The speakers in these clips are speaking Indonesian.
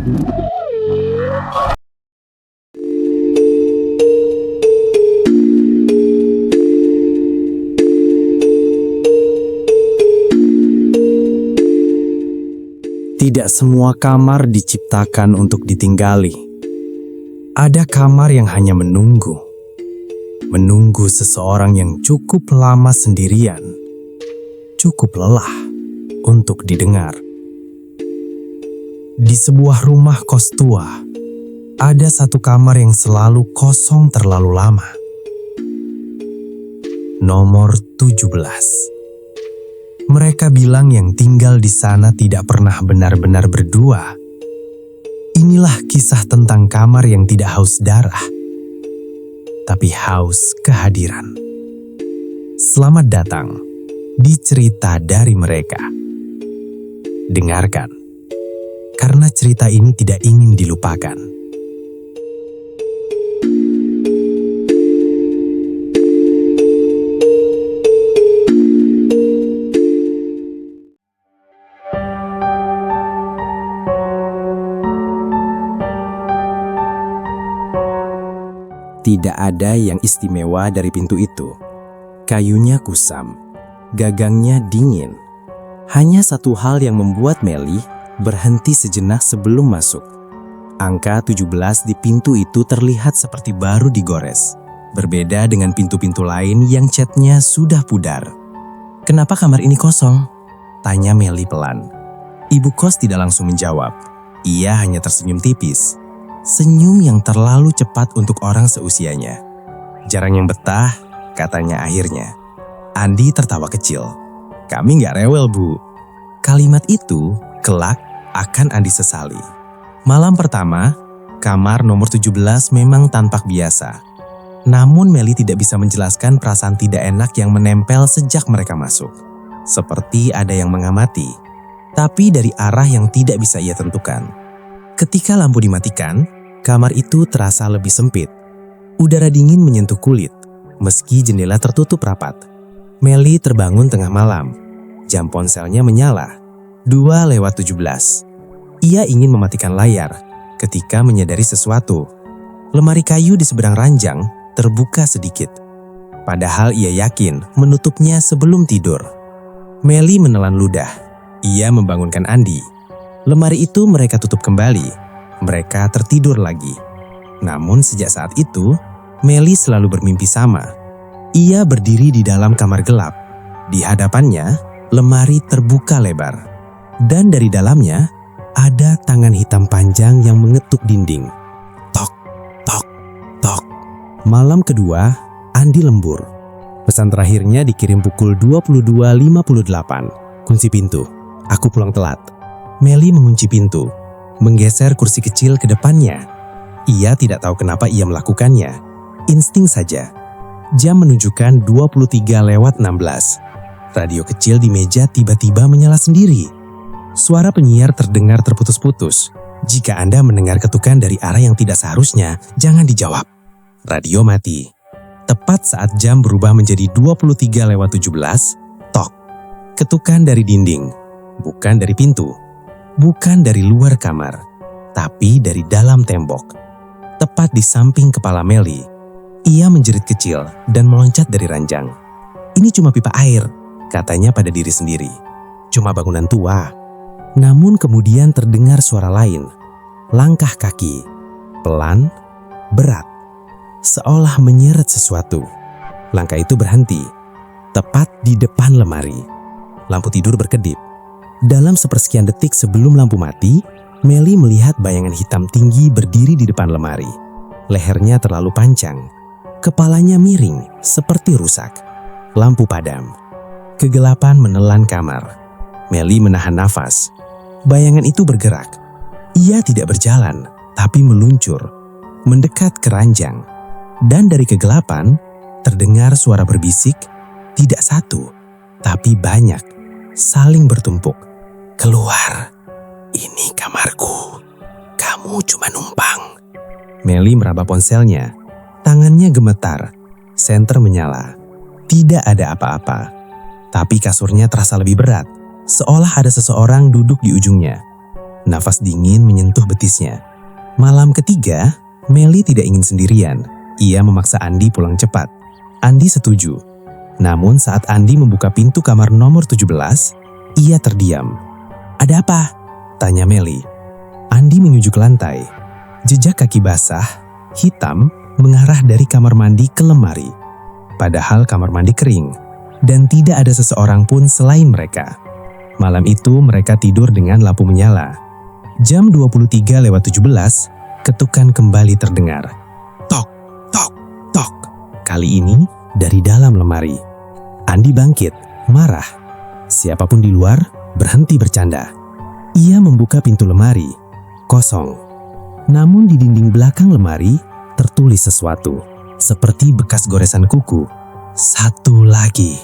Tidak semua kamar diciptakan untuk ditinggali. Ada kamar yang hanya menunggu seseorang yang cukup lama sendirian, cukup lelah untuk didengar. Di sebuah rumah kos tua, ada satu kamar yang selalu kosong terlalu lama. Nomor 17. Mereka bilang yang tinggal di sana tidak pernah benar-benar berdua. Inilah kisah tentang kamar yang tidak haus darah, tapi haus kehadiran. Selamat datang di cerita dari mereka. Dengarkan, karena cerita ini tidak ingin dilupakan. Tidak ada yang istimewa dari pintu itu. Kayunya kusam, gagangnya dingin. Hanya satu hal yang membuat Melly berhenti sejenak sebelum masuk. Angka 17 di pintu itu terlihat seperti baru digores. Berbeda dengan pintu-pintu lain yang catnya sudah pudar. "Kenapa kamar ini kosong?" tanya Melly pelan. Ibu kos tidak langsung menjawab. Ia hanya tersenyum tipis. Senyum yang terlalu cepat untuk orang seusianya. "Jarang yang betah," katanya akhirnya. Andi tertawa kecil. "Kami nggak rewel, Bu." Kalimat itu kelak akan Andi sesali. Malam pertama, kamar nomor 17 memang tampak biasa. Namun Melly tidak bisa menjelaskan perasaan tidak enak yang menempel sejak mereka masuk. Seperti ada yang mengamati, tapi dari arah yang tidak bisa ia tentukan. Ketika lampu dimatikan, kamar itu terasa lebih sempit. Udara dingin menyentuh kulit, meski jendela tertutup rapat. Melly terbangun tengah malam. Jam ponselnya menyala. 2:17. Ia ingin mematikan layar ketika menyadari sesuatu. Lemari kayu di seberang ranjang terbuka sedikit. Padahal ia yakin menutupnya sebelum tidur. Melly menelan ludah. Ia membangunkan Andi. Lemari itu mereka tutup kembali. Mereka tertidur lagi. Namun sejak saat itu, Melly selalu bermimpi sama. Ia berdiri di dalam kamar gelap. Di hadapannya, lemari terbuka lebar. Dan dari dalamnya, ada tangan hitam panjang yang mengetuk dinding. Tok, tok, tok. Malam kedua, Andi lembur. Pesan terakhirnya dikirim pukul 22:58. "Kunci pintu. Aku pulang telat." Melly mengunci pintu, menggeser kursi kecil ke depannya. Ia tidak tahu kenapa ia melakukannya. Insting saja. Jam menunjukkan 23:16. Radio kecil di meja tiba-tiba menyala sendiri. Suara penyiar terdengar terputus-putus. "Jika Anda mendengar ketukan dari arah yang tidak seharusnya, jangan dijawab." Radio mati. Tepat saat jam berubah menjadi 23:17, tok. Ketukan dari dinding, bukan dari pintu. Bukan dari luar kamar, tapi dari dalam tembok. Tepat di samping kepala Melly. Ia menjerit kecil dan meloncat dari ranjang. "Ini cuma pipa air," katanya pada diri sendiri. "Cuma bangunan tua." Namun kemudian terdengar suara lain. Langkah kaki. Pelan, berat. Seolah menyeret sesuatu. Langkah itu berhenti. Tepat di depan lemari. Lampu tidur berkedip. Dalam sepersekian detik sebelum lampu mati, Melly melihat bayangan hitam tinggi berdiri di depan lemari. Lehernya terlalu panjang. Kepalanya miring, seperti rusak. Lampu padam. Kegelapan menelan kamar. Melly menahan nafas. Bayangan itu bergerak. Ia tidak berjalan, tapi meluncur. Mendekat ke ranjang. Dan dari kegelapan, terdengar suara berbisik. Tidak satu, tapi banyak. Saling bertumpuk. "Keluar, ini kamarku. Kamu cuma numpang." Melly meraba ponselnya. Tangannya gemetar. Senter menyala. Tidak ada apa-apa. Tapi kasurnya terasa lebih berat. Seolah ada seseorang duduk di ujungnya. Nafas dingin menyentuh betisnya. Malam ketiga, Melly tidak ingin sendirian. Ia memaksa Andi pulang cepat. Andi setuju. Namun saat Andi membuka pintu kamar nomor 17, ia terdiam. "Ada apa?" tanya Melly. Andi menunjuk lantai. Jejak kaki basah, hitam, mengarah dari kamar mandi ke lemari. Padahal kamar mandi kering, dan tidak ada seseorang pun selain mereka. Malam itu mereka tidur dengan lampu menyala. Jam 23:17, ketukan kembali terdengar. Tok, tok, tok. Kali ini dari dalam lemari. Andi bangkit, marah. Siapapun di luar berhenti bercanda. Ia membuka pintu lemari, kosong. Namun di dinding belakang lemari tertulis sesuatu, seperti bekas goresan kuku. "Satu lagi."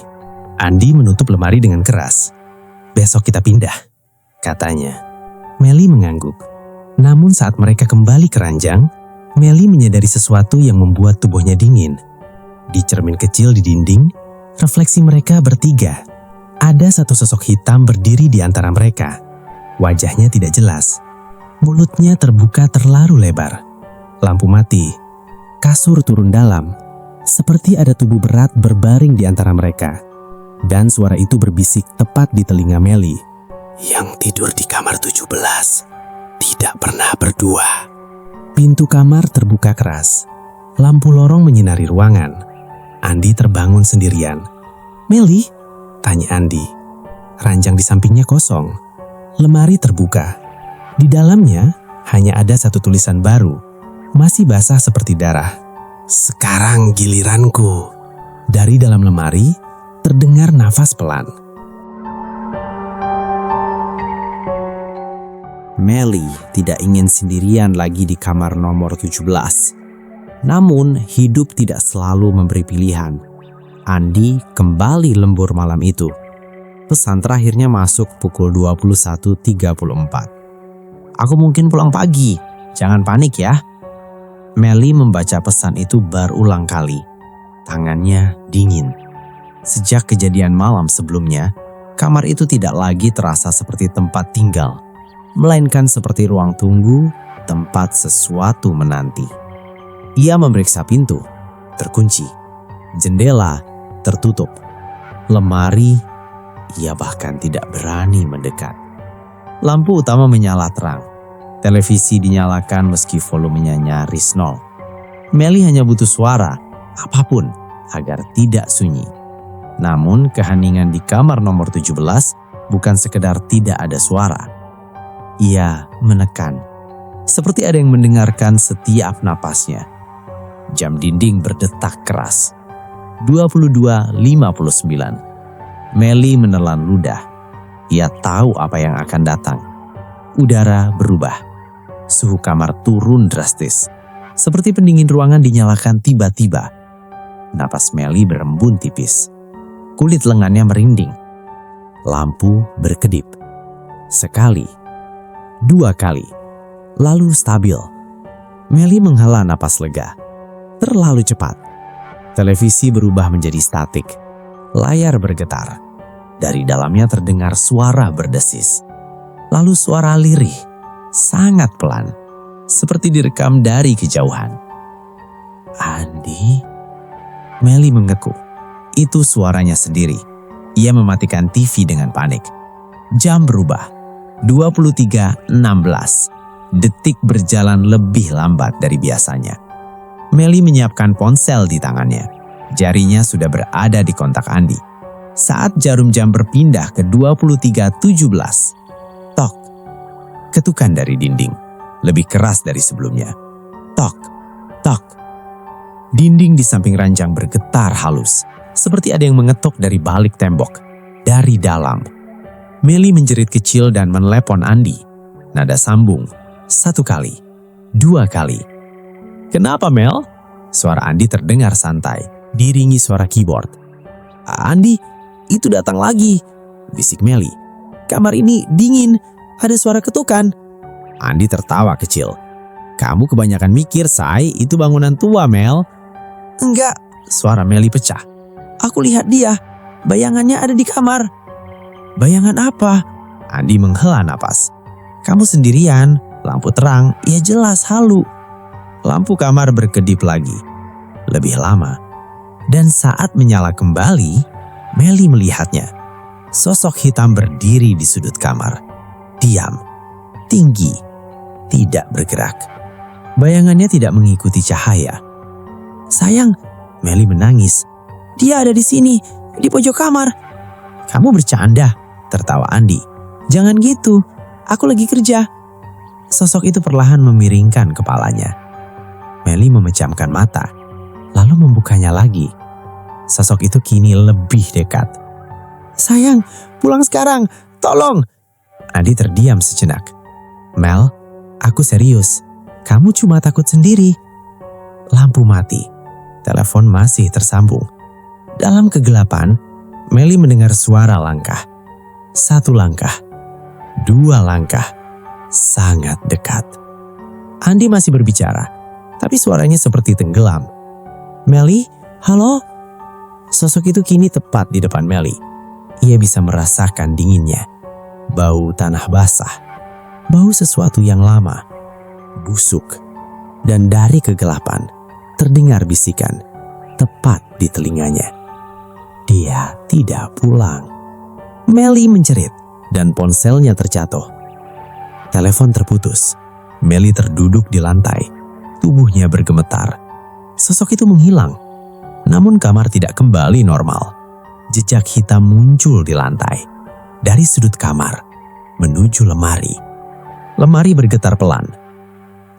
Andi menutup lemari dengan keras. "Besok kita pindah," katanya. Melly mengangguk. Namun saat mereka kembali ke ranjang, Melly menyadari sesuatu yang membuat tubuhnya dingin. Di cermin kecil di dinding, refleksi mereka bertiga. Ada satu sosok hitam berdiri di antara mereka. Wajahnya tidak jelas. Mulutnya terbuka terlalu lebar. Lampu mati. Kasur turun dalam. Seperti ada tubuh berat berbaring di antara mereka. Dan suara itu berbisik tepat di telinga Melly. "Yang tidur di kamar 17 tidak pernah berdua." Pintu kamar terbuka keras. Lampu lorong menyinari ruangan. Andi terbangun sendirian. "Melly?" tanya Andi. Ranjang di sampingnya kosong. Lemari terbuka. Di dalamnya hanya ada satu tulisan baru. Masih basah seperti darah. "Sekarang giliranku." Dari dalam lemari terdengar nafas pelan. Melly tidak ingin sendirian lagi di kamar nomor 17. Namun hidup tidak selalu memberi pilihan. Andi kembali lembur malam itu. Pesan terakhirnya masuk pukul 21.34. "Aku mungkin pulang pagi, jangan panik ya." Melly membaca pesan itu berulang kali. Tangannya dingin. Sejak kejadian malam sebelumnya, kamar itu tidak lagi terasa seperti tempat tinggal, melainkan seperti ruang tunggu, tempat sesuatu menanti. Ia memeriksa pintu, terkunci. Jendela tertutup. Lemari, ia bahkan tidak berani mendekat. Lampu utama menyala terang. Televisi dinyalakan meski volumenya nyaris nol. Melly hanya butuh suara, apapun, agar tidak sunyi. Namun keheningan di kamar nomor 17 bukan sekedar tidak ada suara. Ia menekan, seperti ada yang mendengarkan setiap napasnya. Jam dinding berdetak keras. 22.59. Melly menelan ludah. Ia tahu apa yang akan datang. Udara berubah. Suhu kamar turun drastis. Seperti pendingin ruangan dinyalakan tiba-tiba. Napas Melly berembun tipis. Kulit lengannya merinding. Lampu berkedip. Sekali. 2 kali. Lalu stabil. Melly menghela napas lega. Terlalu cepat. Televisi berubah menjadi statik. Layar bergetar. Dari dalamnya terdengar suara berdesis. Lalu suara lirih, sangat pelan, seperti direkam dari kejauhan. "Andi?" Melly menggekuk. Itu suaranya sendiri. Ia mematikan TV dengan panik. Jam berubah. 23.16. Detik berjalan lebih lambat dari biasanya. Melly menyiapkan ponsel di tangannya. Jarinya sudah berada di kontak Andi. Saat jarum jam berpindah ke 23.17. Tok. Ketukan dari dinding. Lebih keras dari sebelumnya. Tok. Tok. Dinding di samping ranjang bergetar halus. Seperti ada yang mengetuk dari balik tembok. Dari dalam. Melly menjerit kecil dan menelepon Andi. Nada sambung. 1 kali. 2 kali. "Kenapa, Mel?" Suara Andi terdengar santai, diiringi suara keyboard. "Andi, itu datang lagi," bisik Melly. "Kamar ini dingin, ada suara ketukan." Andi tertawa kecil. "Kamu kebanyakan mikir, Say, itu bangunan tua, Mel." "Enggak," suara Melly pecah. "Aku lihat dia, bayangannya ada di kamar." "Bayangan apa?" Andi menghela napas. Kamu sendirian, lampu terang, ya jelas halu. Lampu kamar berkedip lagi, lebih lama. Dan saat menyala kembali, Melly melihatnya. Sosok hitam berdiri di sudut kamar. Diam, tinggi, tidak bergerak. Bayangannya tidak mengikuti cahaya. Sayang, Melly menangis. Dia ada di sini, di pojok kamar. Kamu bercanda, tertawa Andi. Jangan gitu, aku lagi kerja. Sosok itu perlahan memiringkan kepalanya. Melly memejamkan mata, lalu membukanya lagi. Sosok itu kini lebih dekat. Sayang, pulang sekarang, tolong. Andi terdiam sejenak. Mel, aku serius. Kamu cuma takut sendiri. Lampu mati. Telepon masih tersambung. Dalam kegelapan, Melly mendengar suara langkah. 1 langkah, 2 langkah, sangat dekat. Andi masih berbicara, tapi suaranya seperti tenggelam. Melly, halo? Sosok itu kini tepat di depan Melly. Ia bisa merasakan dinginnya. Bau tanah basah. Bau sesuatu yang lama. Busuk. Dan dari kegelapan, terdengar bisikan. Tepat di telinganya. Dia tidak pulang. Melly menjerit dan ponselnya terjatuh. Telepon terputus. Melly terduduk di lantai. Tubuhnya bergemetar. Sosok itu menghilang. Namun kamar tidak kembali normal. Jejak hitam muncul di lantai. Dari sudut kamar menuju lemari. Lemari bergetar pelan.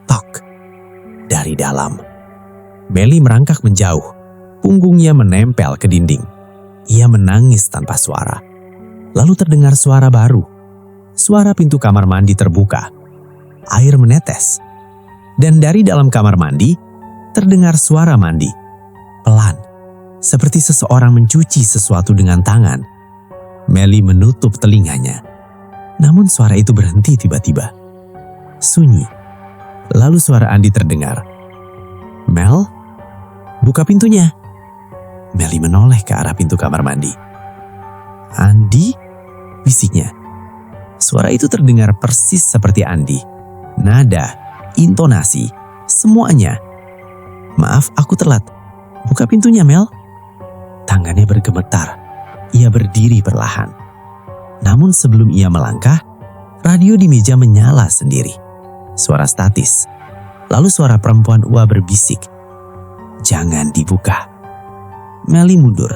Tok. Dari dalam. Melly merangkak menjauh. Punggungnya menempel ke dinding. Ia menangis tanpa suara. Lalu terdengar suara baru. Suara pintu kamar mandi terbuka. Air menetes. Dan dari dalam kamar mandi, terdengar suara mandi. Pelan, seperti seseorang mencuci sesuatu dengan tangan. Melly menutup telinganya. Namun suara itu berhenti tiba-tiba. Sunyi. Lalu suara Andi terdengar. Mel, buka pintunya. Melly menoleh ke arah pintu kamar mandi. Andi? Bisiknya. Suara itu terdengar persis seperti Andi. Nada, intonasi, semuanya. Maaf, aku telat. Buka pintunya, Mel. Tangannya bergemetar. Ia berdiri perlahan. Namun sebelum ia melangkah, radio di meja menyala sendiri. Suara statis. Lalu suara perempuan tua berbisik. Jangan dibuka. Melly mundur.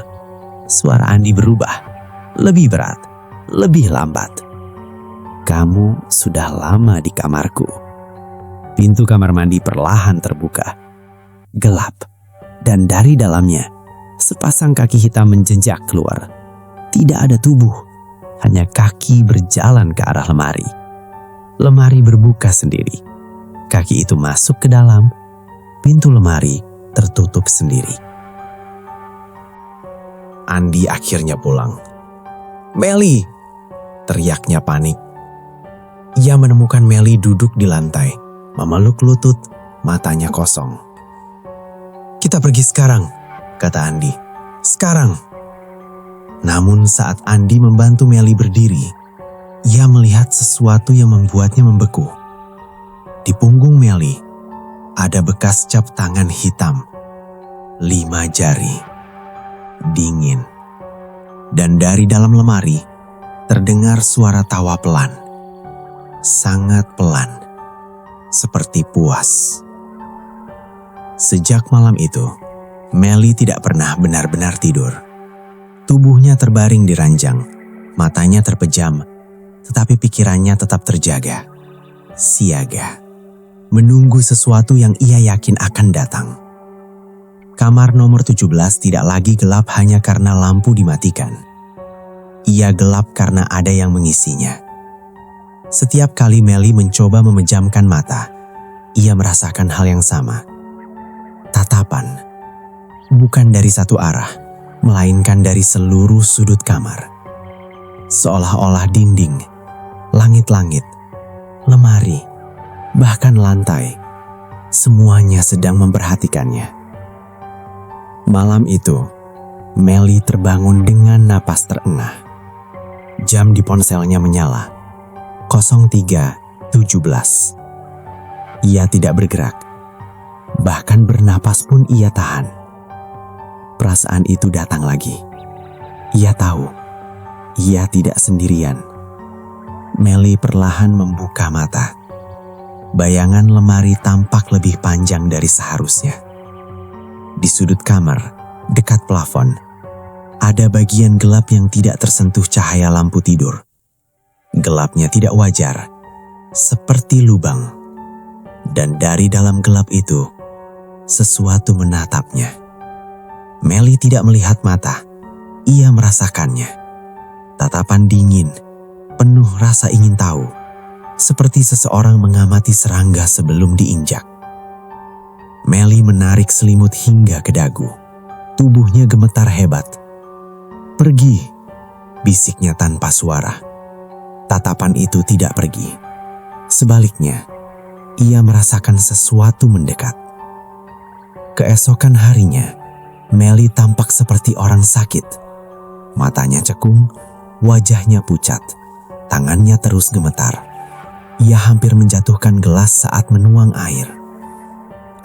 Suara Andi berubah. Lebih berat. Lebih lambat. Kamu sudah lama di kamarku. Pintu kamar mandi perlahan terbuka. Gelap. Dan dari dalamnya, sepasang kaki hitam menjenjak keluar. Tidak ada tubuh, hanya kaki berjalan ke arah lemari. Lemari berbuka sendiri. Kaki itu masuk ke dalam, pintu lemari tertutup sendiri. Andi akhirnya pulang. Melly! Teriaknya panik. Ia menemukan Melly duduk di lantai, memeluk lutut, matanya kosong. Kita pergi sekarang, kata Andi. Sekarang. Namun saat Andi membantu Melly berdiri, ia melihat sesuatu yang membuatnya membeku. Di punggung Melly ada bekas cap tangan hitam. 5 jari. Dingin. Dan dari dalam lemari terdengar suara tawa pelan. Sangat pelan. Seperti puas. Sejak malam itu, Melly tidak pernah benar-benar tidur. Tubuhnya terbaring di ranjang, matanya terpejam, tetapi pikirannya tetap terjaga. Siaga. Menunggu sesuatu yang ia yakin akan datang. Kamar nomor 17 tidak lagi gelap hanya karena lampu dimatikan. Ia gelap karena ada yang mengisinya. Setiap kali Melly mencoba memejamkan mata, ia merasakan hal yang sama. Tatapan, bukan dari satu arah, melainkan dari seluruh sudut kamar. Seolah-olah dinding, langit-langit, lemari, bahkan lantai, semuanya sedang memperhatikannya. Malam itu, Melly terbangun dengan napas terengah. Jam di ponselnya menyala. 03.30 17. Ia tidak bergerak. Bahkan bernapas pun ia tahan. Perasaan itu datang lagi. Ia tahu, ia tidak sendirian. Melly perlahan membuka mata. Bayangan lemari tampak lebih panjang dari seharusnya. Di sudut kamar, dekat plafon, ada bagian gelap yang tidak tersentuh cahaya lampu tidur. Gelapnya tidak wajar, seperti lubang. Dan dari dalam gelap itu, sesuatu menatapnya. Melly tidak melihat mata, ia merasakannya. Tatapan dingin, penuh rasa ingin tahu, seperti seseorang mengamati serangga sebelum diinjak. Melly menarik selimut hingga ke dagu. Tubuhnya gemetar hebat. "Pergi," bisiknya tanpa suara. Tatapan itu tidak pergi. Sebaliknya, ia merasakan sesuatu mendekat. Keesokan harinya, Melly tampak seperti orang sakit. Matanya cekung, wajahnya pucat, tangannya terus gemetar. Ia hampir menjatuhkan gelas saat menuang air.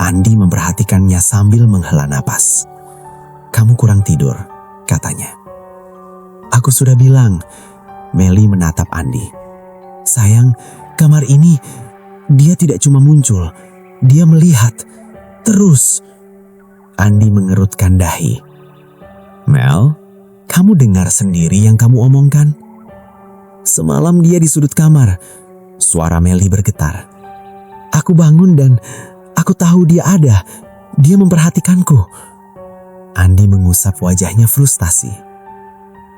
Andi memperhatikannya sambil menghela napas. "Kamu kurang tidur," katanya. "Aku sudah bilang." Melly menatap Andi. "Sayang, kamar ini, dia tidak cuma muncul, dia melihat. Terus." Andi mengerutkan dahi. "Mel, kamu dengar sendiri yang kamu omongkan?" "Semalam dia di sudut kamar." Suara Melly bergetar. "Aku bangun dan aku tahu dia ada. Dia memperhatikanku." Andi mengusap wajahnya frustasi.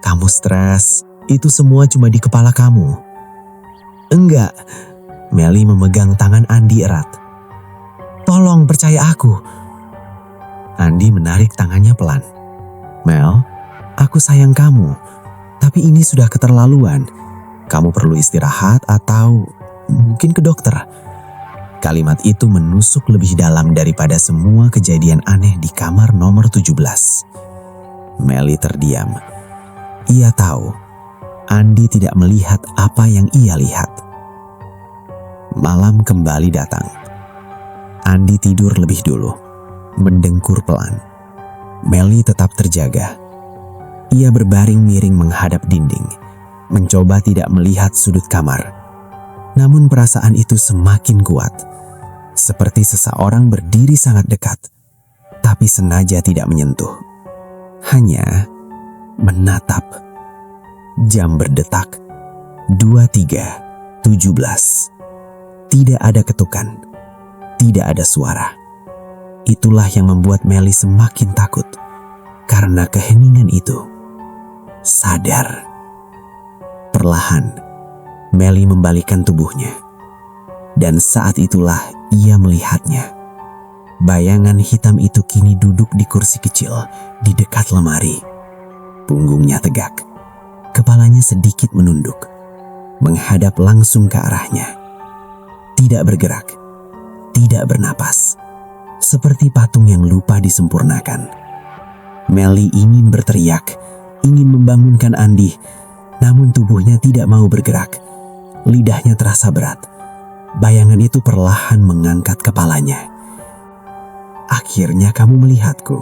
"Kamu stres, itu semua cuma di kepala kamu." "Enggak." Melly memegang tangan Andi erat. "Tolong percaya aku." Andi menarik tangannya pelan. "Mel, aku sayang kamu, tapi ini sudah keterlaluan. Kamu perlu istirahat atau mungkin ke dokter." Kalimat itu menusuk lebih dalam daripada semua kejadian aneh di kamar nomor 17. Melly terdiam. Ia tahu, Andi tidak melihat apa yang ia lihat. Malam kembali datang. Andi tidur lebih dulu, mendengkur pelan. Melly tetap terjaga. Ia berbaring miring menghadap dinding, mencoba tidak melihat sudut kamar. Namun perasaan itu semakin kuat. Seperti seseorang berdiri sangat dekat, tapi sengaja tidak menyentuh. Hanya menatap. Jam berdetak. 23:17. Tidak ada ketukan. Tidak ada suara. Itulah yang membuat Melly semakin takut. Karena keheningan itu. Sadar. Perlahan, Melly membalikkan tubuhnya. Dan saat itulah ia melihatnya. Bayangan hitam itu kini duduk di kursi kecil di dekat lemari. Punggungnya tegak. Kepalanya sedikit menunduk, menghadap langsung ke arahnya. Tidak bergerak, tidak bernapas. Seperti patung yang lupa disempurnakan. Melly ingin berteriak, ingin membangunkan Andi, namun tubuhnya tidak mau bergerak. Lidahnya terasa berat. Bayangan itu perlahan mengangkat kepalanya. "Akhirnya kamu melihatku."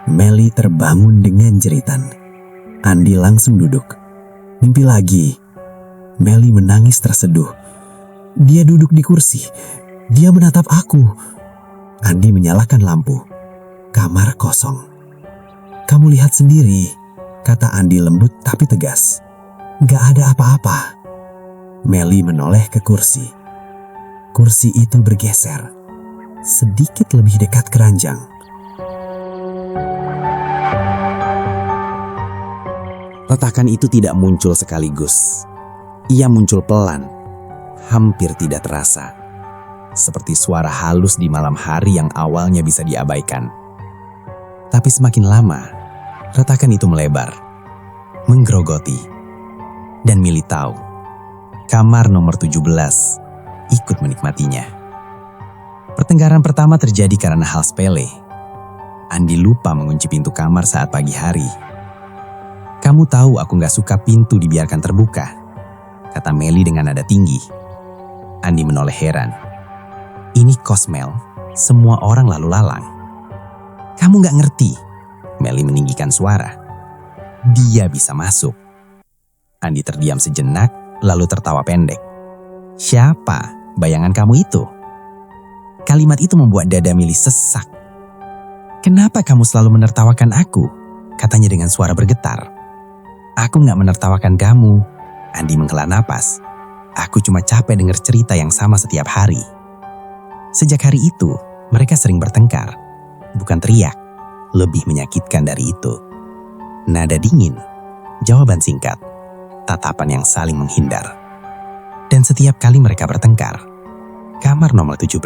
Melly terbangun dengan jeritan. Andi langsung duduk. "Mimpi lagi." Melly menangis terseduh. "Dia duduk di kursi. Dia menatap aku." Andi menyalakan lampu. Kamar kosong. "Kamu lihat sendiri," kata Andi lembut tapi tegas. "Gak ada apa-apa." Melly menoleh ke kursi. Kursi itu bergeser, sedikit lebih dekat ke ranjang. Retakan itu tidak muncul sekaligus. Ia muncul pelan, hampir tidak terasa. Seperti suara halus di malam hari yang awalnya bisa diabaikan. Tapi semakin lama, retakan itu melebar, menggerogoti. Dan Melly tahu, kamar nomor 17 ikut menikmatinya. Pertengkaran pertama terjadi karena hal sepele. Andi lupa mengunci pintu kamar saat pagi hari. "Kamu tahu aku gak suka pintu dibiarkan terbuka," kata Melly dengan nada tinggi. Andi menoleh heran. Ini kos Mel, semua orang lalu lalang. Kamu gak ngerti, Melly meninggikan suara. Dia bisa masuk. Andi terdiam sejenak, lalu tertawa pendek. Siapa bayangan kamu itu? Kalimat itu membuat dada Melly sesak. Kenapa kamu selalu menertawakan aku? Katanya dengan suara bergetar. Aku gak menertawakan kamu. Andi menghela napas. Aku cuma capek dengar cerita yang sama setiap hari. Sejak hari itu, mereka sering bertengkar. Bukan teriak, lebih menyakitkan dari itu. Nada dingin, jawaban singkat, tatapan yang saling menghindar. Dan setiap kali mereka bertengkar, kamar nomor 17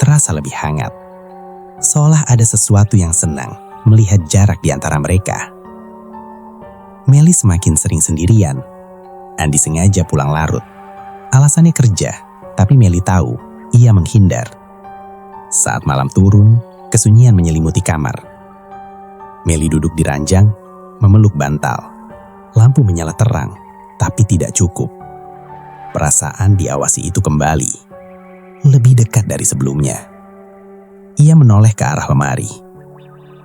terasa lebih hangat. Seolah ada sesuatu yang senang melihat jarak di antara mereka. Melly semakin sering sendirian. Andi sengaja pulang larut. Alasannya kerja, tapi Melly tahu ia menghindar. Saat malam turun, kesunyian menyelimuti kamar. Melly duduk di ranjang, memeluk bantal. Lampu menyala terang, tapi tidak cukup. Perasaan diawasi itu kembali. Lebih dekat dari sebelumnya. Ia menoleh ke arah lemari.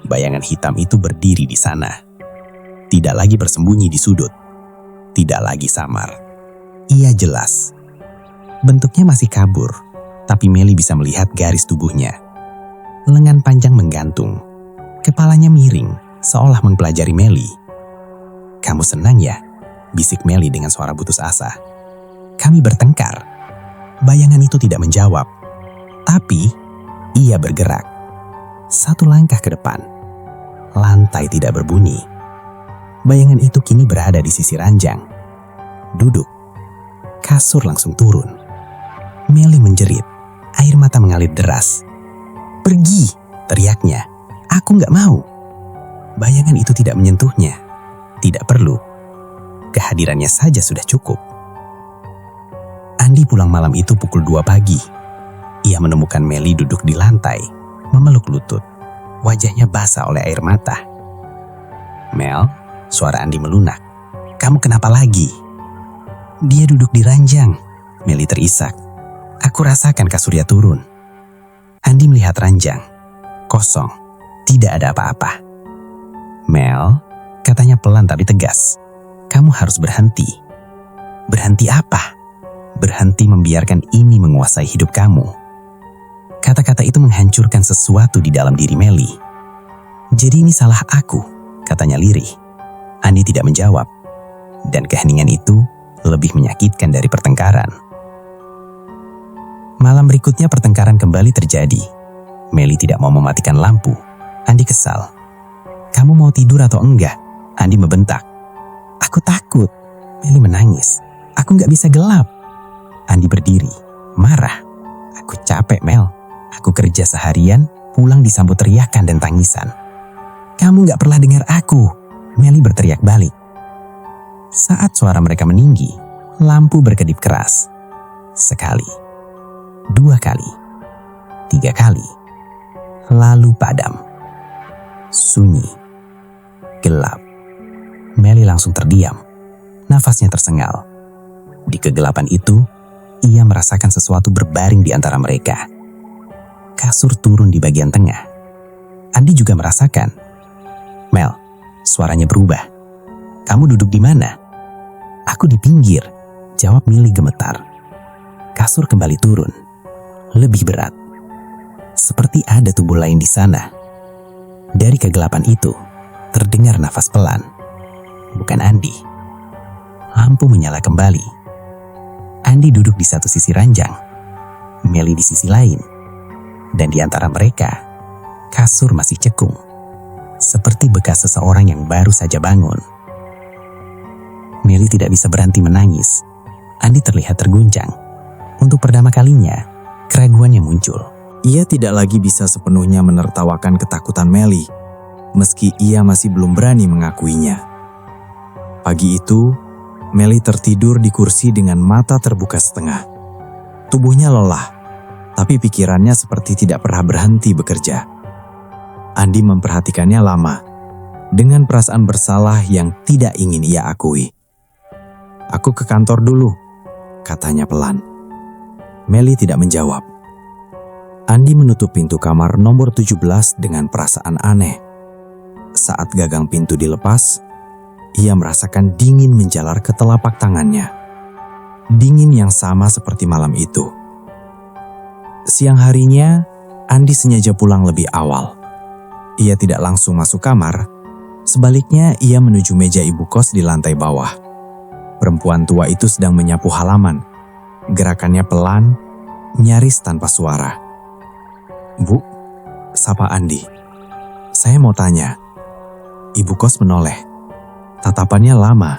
Bayangan hitam itu berdiri di sana. Tidak lagi bersembunyi di sudut. Tidak lagi samar. Ia jelas. Bentuknya masih kabur, tapi Melly bisa melihat garis tubuhnya. Lengan panjang menggantung. Kepalanya miring, seolah mempelajari Melly. Kamu senang ya? Bisik Melly dengan suara putus asa. Kami bertengkar. Bayangan itu tidak menjawab. Tapi, ia bergerak. Satu langkah ke depan. Lantai tidak berbunyi. Bayangan itu kini berada di sisi ranjang. Duduk. Kasur langsung turun. Melly menjerit. Air mata mengalir deras. Pergi, teriaknya. Aku gak mau. Bayangan itu tidak menyentuhnya. Tidak perlu. Kehadirannya saja sudah cukup. Andi pulang malam itu pukul 2 pagi. Ia menemukan Melly duduk di lantai, memeluk lutut. Wajahnya basah oleh air mata. Mel, suara Andi melunak. Kamu kenapa lagi? Dia duduk di ranjang. Melly terisak. Aku rasakan kasurnya turun. Andi melihat ranjang. Kosong. Tidak ada apa-apa. Mel, katanya pelan tapi tegas. Kamu harus berhenti. Berhenti apa? Berhenti membiarkan ini menguasai hidup kamu. Kata-kata itu menghancurkan sesuatu di dalam diri Melly. Jadi ini salah aku, katanya lirih. Andi tidak menjawab. Dan keheningan itu lebih menyakitkan dari pertengkaran. Malam berikutnya pertengkaran kembali terjadi. Melly tidak mau mematikan lampu. Andi kesal. Kamu mau tidur atau enggak? Andi membentak. Aku takut. Melly menangis. Aku gak bisa gelap. Andi berdiri, marah. Aku capek, Mel. Aku kerja seharian, pulang disambut teriakan dan tangisan. Kamu gak pernah dengar aku. Melly berteriak balik. Saat suara mereka meninggi, lampu berkedip keras. Sekali, 2 kali, 3 kali, lalu padam. Sunyi, gelap. Melly langsung terdiam, nafasnya tersengal. Di kegelapan itu, ia merasakan sesuatu berbaring di antara mereka. Kasur turun di bagian tengah. Andi juga merasakan. Mel, suaranya berubah. Kamu duduk di mana? Aku di pinggir, jawab Melly gemetar. Kasur kembali turun, lebih berat. Seperti ada tubuh lain di sana. Dari kegelapan itu, terdengar nafas pelan. Bukan Andi. Lampu menyala kembali. Andi duduk di satu sisi ranjang, Melly di sisi lain. Dan di antara mereka, kasur masih cekung. Seperti bekas seseorang yang baru saja bangun. Melly tidak bisa berhenti menangis. Andi terlihat terguncang. Untuk pertama kalinya, keraguannya muncul. Ia tidak lagi bisa sepenuhnya menertawakan ketakutan Melly, meski ia masih belum berani mengakuinya. Pagi itu, Melly tertidur di kursi dengan mata terbuka setengah. Tubuhnya lelah, tapi pikirannya seperti tidak pernah berhenti bekerja. Andi memperhatikannya lama, dengan perasaan bersalah yang tidak ingin ia akui. Aku ke kantor dulu, katanya pelan. Meli tidak menjawab. Andi menutup pintu kamar nomor 17 dengan perasaan aneh. Saat gagang pintu dilepas, ia merasakan dingin menjalar ke telapak tangannya. Dingin yang sama seperti malam itu. Siang harinya, Andi sengaja pulang lebih awal. Ia tidak langsung masuk kamar, sebaliknya ia menuju meja ibu kos di lantai bawah. Perempuan tua itu sedang menyapu halaman. Gerakannya pelan, nyaris tanpa suara. "Bu," sapa Andi. "Saya mau tanya." Ibu kos menoleh. Tatapannya lama,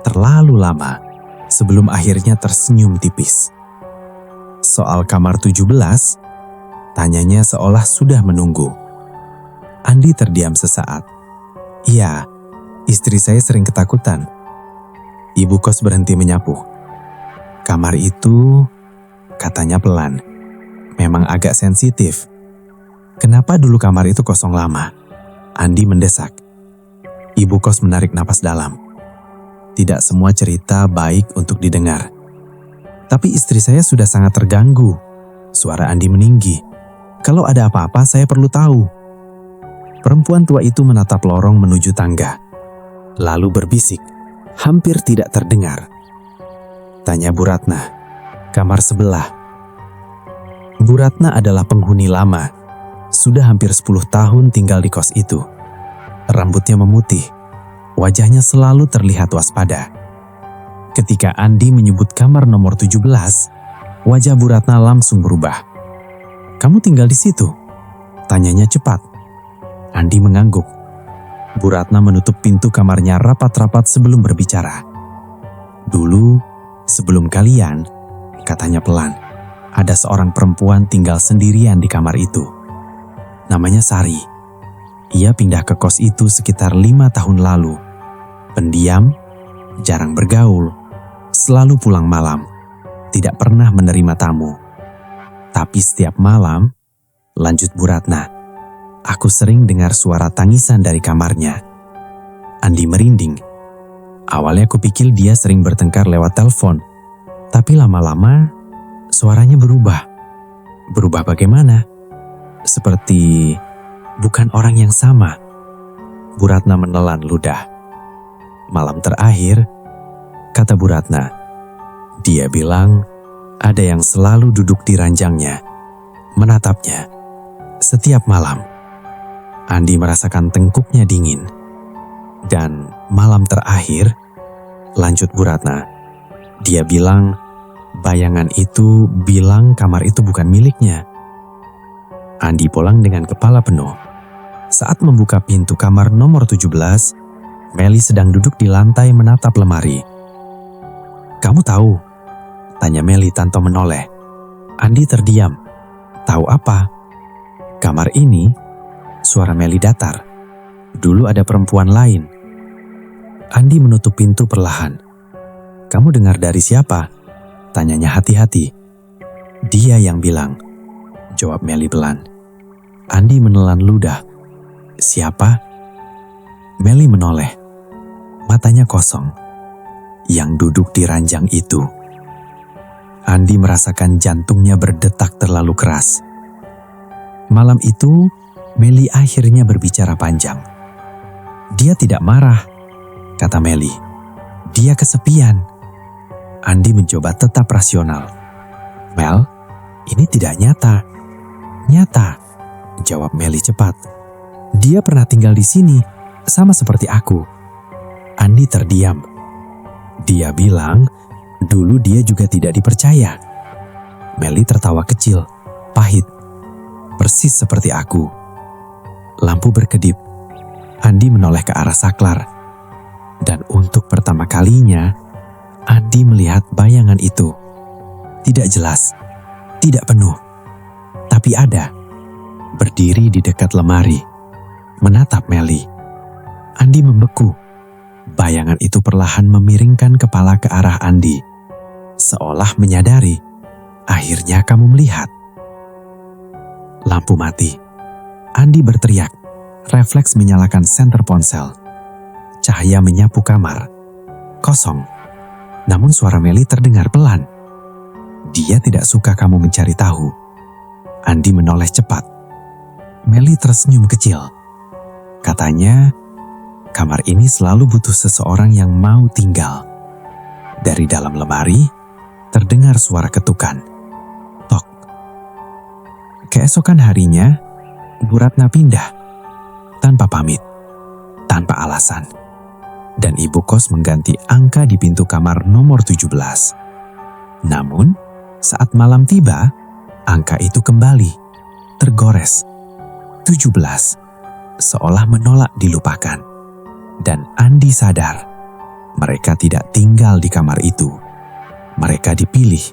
terlalu lama, sebelum akhirnya tersenyum tipis. "Soal kamar 17, tanyanya seolah sudah menunggu. Andi terdiam sesaat. "Iya, istri saya sering ketakutan." Ibu kos berhenti menyapu. "Kamar itu," katanya pelan, "memang agak sensitif. Kenapa dulu kamar itu kosong lama?" Andi mendesak. Ibu kos menarik napas dalam. "Tidak semua cerita baik untuk didengar. Tapi istri saya sudah sangat terganggu." Suara Andi meninggi. "Kalau ada apa-apa saya perlu tahu." Perempuan tua itu menatap lorong menuju tangga. Lalu berbisik, hampir tidak terdengar. "Tanya Bu Ratna, kamar sebelah." Bu Ratna adalah penghuni lama. Sudah hampir 10 tahun tinggal di kos itu. Rambutnya memutih, wajahnya selalu terlihat waspada. Ketika Andi menyebut kamar nomor 17, wajah Bu Ratna langsung berubah. "Kamu tinggal di situ?" tanyanya cepat. Andi mengangguk. Bu Ratna menutup pintu kamarnya rapat-rapat sebelum berbicara. "Dulu, sebelum kalian," katanya pelan, "ada seorang perempuan tinggal sendirian di kamar itu. Namanya Sari. Ia pindah ke kos itu sekitar 5 tahun lalu. Pendiam, jarang bergaul, selalu pulang malam, tidak pernah menerima tamu. Tapi setiap malam," lanjut Bu Ratna, "aku sering dengar suara tangisan dari kamarnya." Andi merinding. Awalnya aku pikir dia sering bertengkar lewat telepon, tapi lama-lama suaranya berubah. Berubah bagaimana? Seperti bukan orang yang sama. Bu Ratna menelan ludah. "Malam terakhir," kata Bu Ratna, "dia bilang ada yang selalu duduk di ranjangnya, menatapnya setiap malam." Andi merasakan tengkuknya dingin. "Dan malam terakhir," lanjut Bu Ratna, "dia bilang bayangan itu bilang kamar itu bukan miliknya." Andi pulang dengan kepala penuh. Saat membuka pintu kamar nomor 17, Meli sedang duduk di lantai menatap lemari. "Kamu tahu?" tanya Meli tanpa menoleh. Andi terdiam. "Tahu apa?" "Kamar ini," suara Meli datar, "dulu ada perempuan lain." Andi menutup pintu perlahan. "Kamu dengar dari siapa?" tanyanya hati-hati. "Dia yang bilang," jawab Meli pelan. Andi menelan ludah. "Siapa?" Meli menoleh. Matanya kosong. "Yang duduk di ranjang itu." Andi merasakan jantungnya berdetak terlalu keras. Malam itu, Meli akhirnya berbicara panjang. "Dia tidak marah," kata Meli. "Dia kesepian." Andi mencoba tetap rasional. "Mel, ini tidak nyata." "Nyata," jawab Meli cepat. "Dia pernah tinggal di sini, sama seperti aku." Andi terdiam. "Dia bilang, dulu dia juga tidak dipercaya." Meli tertawa kecil, pahit. "Persis seperti aku." Lampu berkedip. Andi menoleh ke arah saklar. Dan untuk pertama kalinya, Andi melihat bayangan itu. Tidak jelas, tidak penuh, tapi ada. Berdiri di dekat lemari, menatap Meli. Andi membeku. Bayangan itu perlahan memiringkan kepala ke arah Andi. Seolah menyadari, "Akhirnya kamu melihat." Lampu mati. Andi berteriak, refleks menyalakan senter ponsel. Cahaya menyapu kamar. Kosong. Namun suara Meli terdengar pelan. Dia tidak suka kamu mencari tahu. Andi menoleh cepat. Melly tersenyum kecil. Katanya, kamar ini selalu butuh seseorang yang mau tinggal. Dari dalam lemari, terdengar suara ketukan. Tok. Keesokan harinya, Bu Ratna pindah. Tanpa pamit, tanpa alasan. Dan ibu kos mengganti angka di pintu kamar nomor 17. Namun, saat malam tiba, angka itu kembali, tergores. 17, seolah menolak dilupakan. Dan Andi sadar, mereka tidak tinggal di kamar itu. Mereka dipilih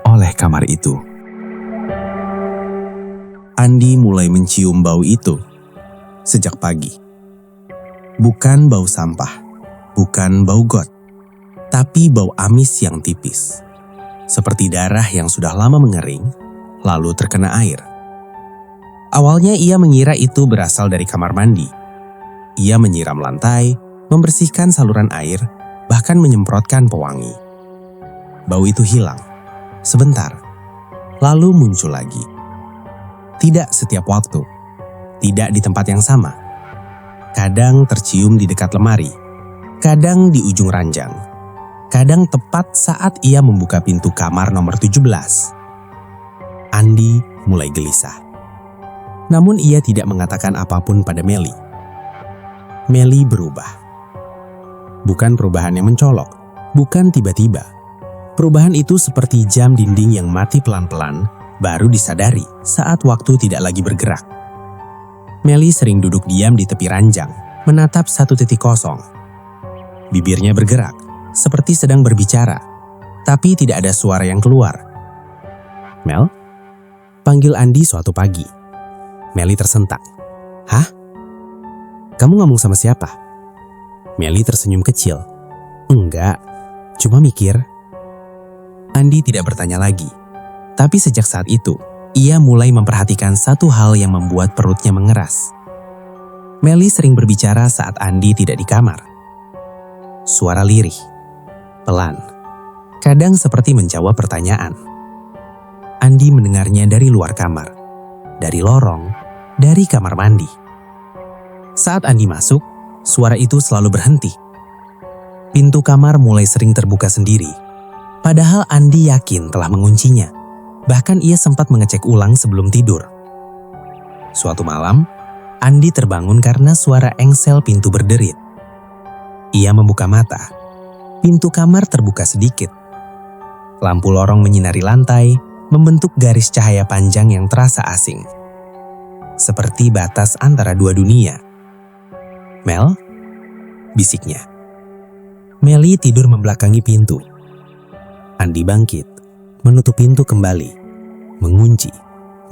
oleh kamar itu. Andi mulai mencium bau itu sejak pagi. Bukan bau sampah, bukan bau got, tapi bau amis yang tipis. Seperti darah yang sudah lama mengering, lalu terkena air. Awalnya ia mengira itu berasal dari kamar mandi. Ia menyiram lantai, membersihkan saluran air, bahkan menyemprotkan pewangi. Bau itu hilang, sebentar, lalu muncul lagi. Tidak setiap waktu, tidak di tempat yang sama. Kadang tercium di dekat lemari, kadang di ujung ranjang, kadang tepat saat ia membuka pintu kamar nomor 17. Andi mulai gelisah. Namun ia tidak mengatakan apapun pada Melly. Melly berubah. Bukan perubahan yang mencolok, bukan tiba-tiba. Perubahan itu seperti jam dinding yang mati pelan-pelan, baru disadari saat waktu tidak lagi bergerak. Melly sering duduk diam di tepi ranjang, menatap satu titik kosong. Bibirnya bergerak, seperti sedang berbicara, tapi tidak ada suara yang keluar. "Mel?" panggil Andi suatu pagi. Melly tersentak. "Hah? Kamu ngomong sama siapa?" Melly tersenyum kecil. "Enggak, cuma mikir." Andi tidak bertanya lagi. Tapi sejak saat itu, ia mulai memperhatikan satu hal yang membuat perutnya mengeras. Melly sering berbicara saat Andi tidak di kamar. Suara lirih, pelan, kadang seperti menjawab pertanyaan. Andi mendengarnya dari luar kamar, dari lorong, dari kamar mandi. Saat Andi masuk, suara itu selalu berhenti. Pintu kamar mulai sering terbuka sendiri, padahal Andi yakin telah menguncinya. Bahkan ia sempat mengecek ulang sebelum tidur. Suatu malam, Andi terbangun karena suara engsel pintu berderit. Ia membuka mata. Pintu kamar terbuka sedikit. Lampu lorong menyinari lantai, membentuk garis cahaya panjang yang terasa asing. Seperti batas antara dua dunia. "Mel?" bisiknya. Melly tidur membelakangi pintu. Andi bangkit, menutup pintu kembali, mengunci,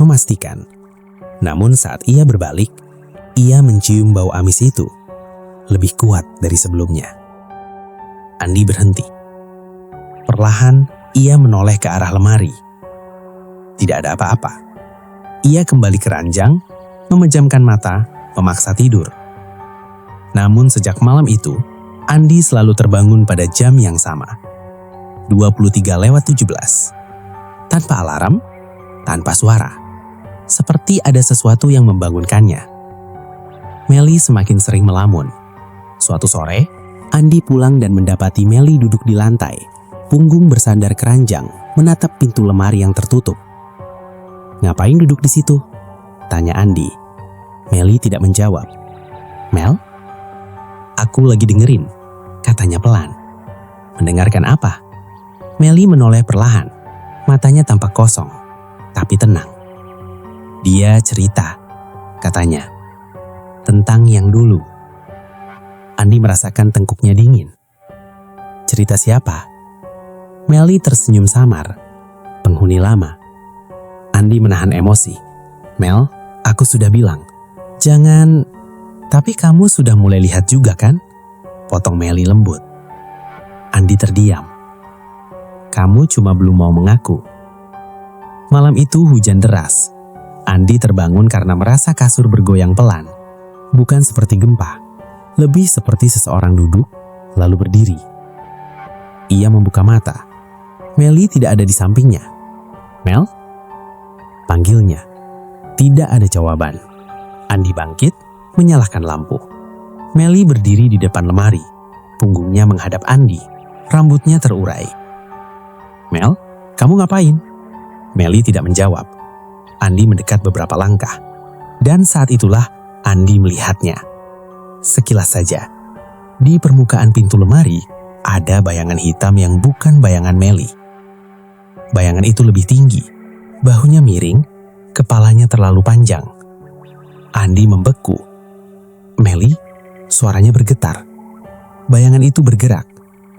memastikan. Namun saat ia berbalik, ia mencium bau amis itu, lebih kuat dari sebelumnya. Andi berhenti. Perlahan, ia menoleh ke arah lemari. Tidak ada apa-apa. Ia kembali ke ranjang, memejamkan mata, memaksa tidur. Namun sejak malam itu, Andi selalu terbangun pada jam yang sama. 23:17. Tanpa alarm, tanpa suara. Seperti ada sesuatu yang membangunkannya. Melly semakin sering melamun. Suatu sore, Andi pulang dan mendapati Melly duduk di lantai, punggung bersandar ke ranjang, menatap pintu lemari yang tertutup. "Ngapain duduk di situ?" tanya Andi. Melly tidak menjawab. "Mel?" "Aku lagi dengerin," katanya pelan. "Mendengarkan apa?" Melly menoleh perlahan, matanya tampak kosong, tapi tenang. "Dia cerita," katanya, "tentang yang dulu." Andi merasakan tengkuknya dingin. "Cerita siapa?" Melly tersenyum samar. "Penghuni lama." Andi menahan emosi. "Mel, aku sudah bilang, jangan..." "Tapi kamu sudah mulai lihat juga kan?" potong Melly lembut. Andi terdiam. "Kamu cuma belum mau mengaku." Malam itu hujan deras. Andi terbangun karena merasa kasur bergoyang pelan. Bukan seperti gempa, lebih seperti seseorang duduk, lalu berdiri. Ia membuka mata. Melly tidak ada di sampingnya. "Mel?" panggilnya. Tidak ada jawaban. Andi bangkit, menyalakan lampu. Melly berdiri di depan lemari. Punggungnya menghadap Andi. Rambutnya terurai. "Mel, kamu ngapain?" Melly tidak menjawab. Andi mendekat beberapa langkah. Dan saat itulah Andi melihatnya. Sekilas saja. Di permukaan pintu lemari, ada bayangan hitam yang bukan bayangan Melly. Bayangan itu lebih tinggi. Bahunya miring, kepalanya terlalu panjang. Andi membeku. "Melly?" Suaranya bergetar. Bayangan itu bergerak,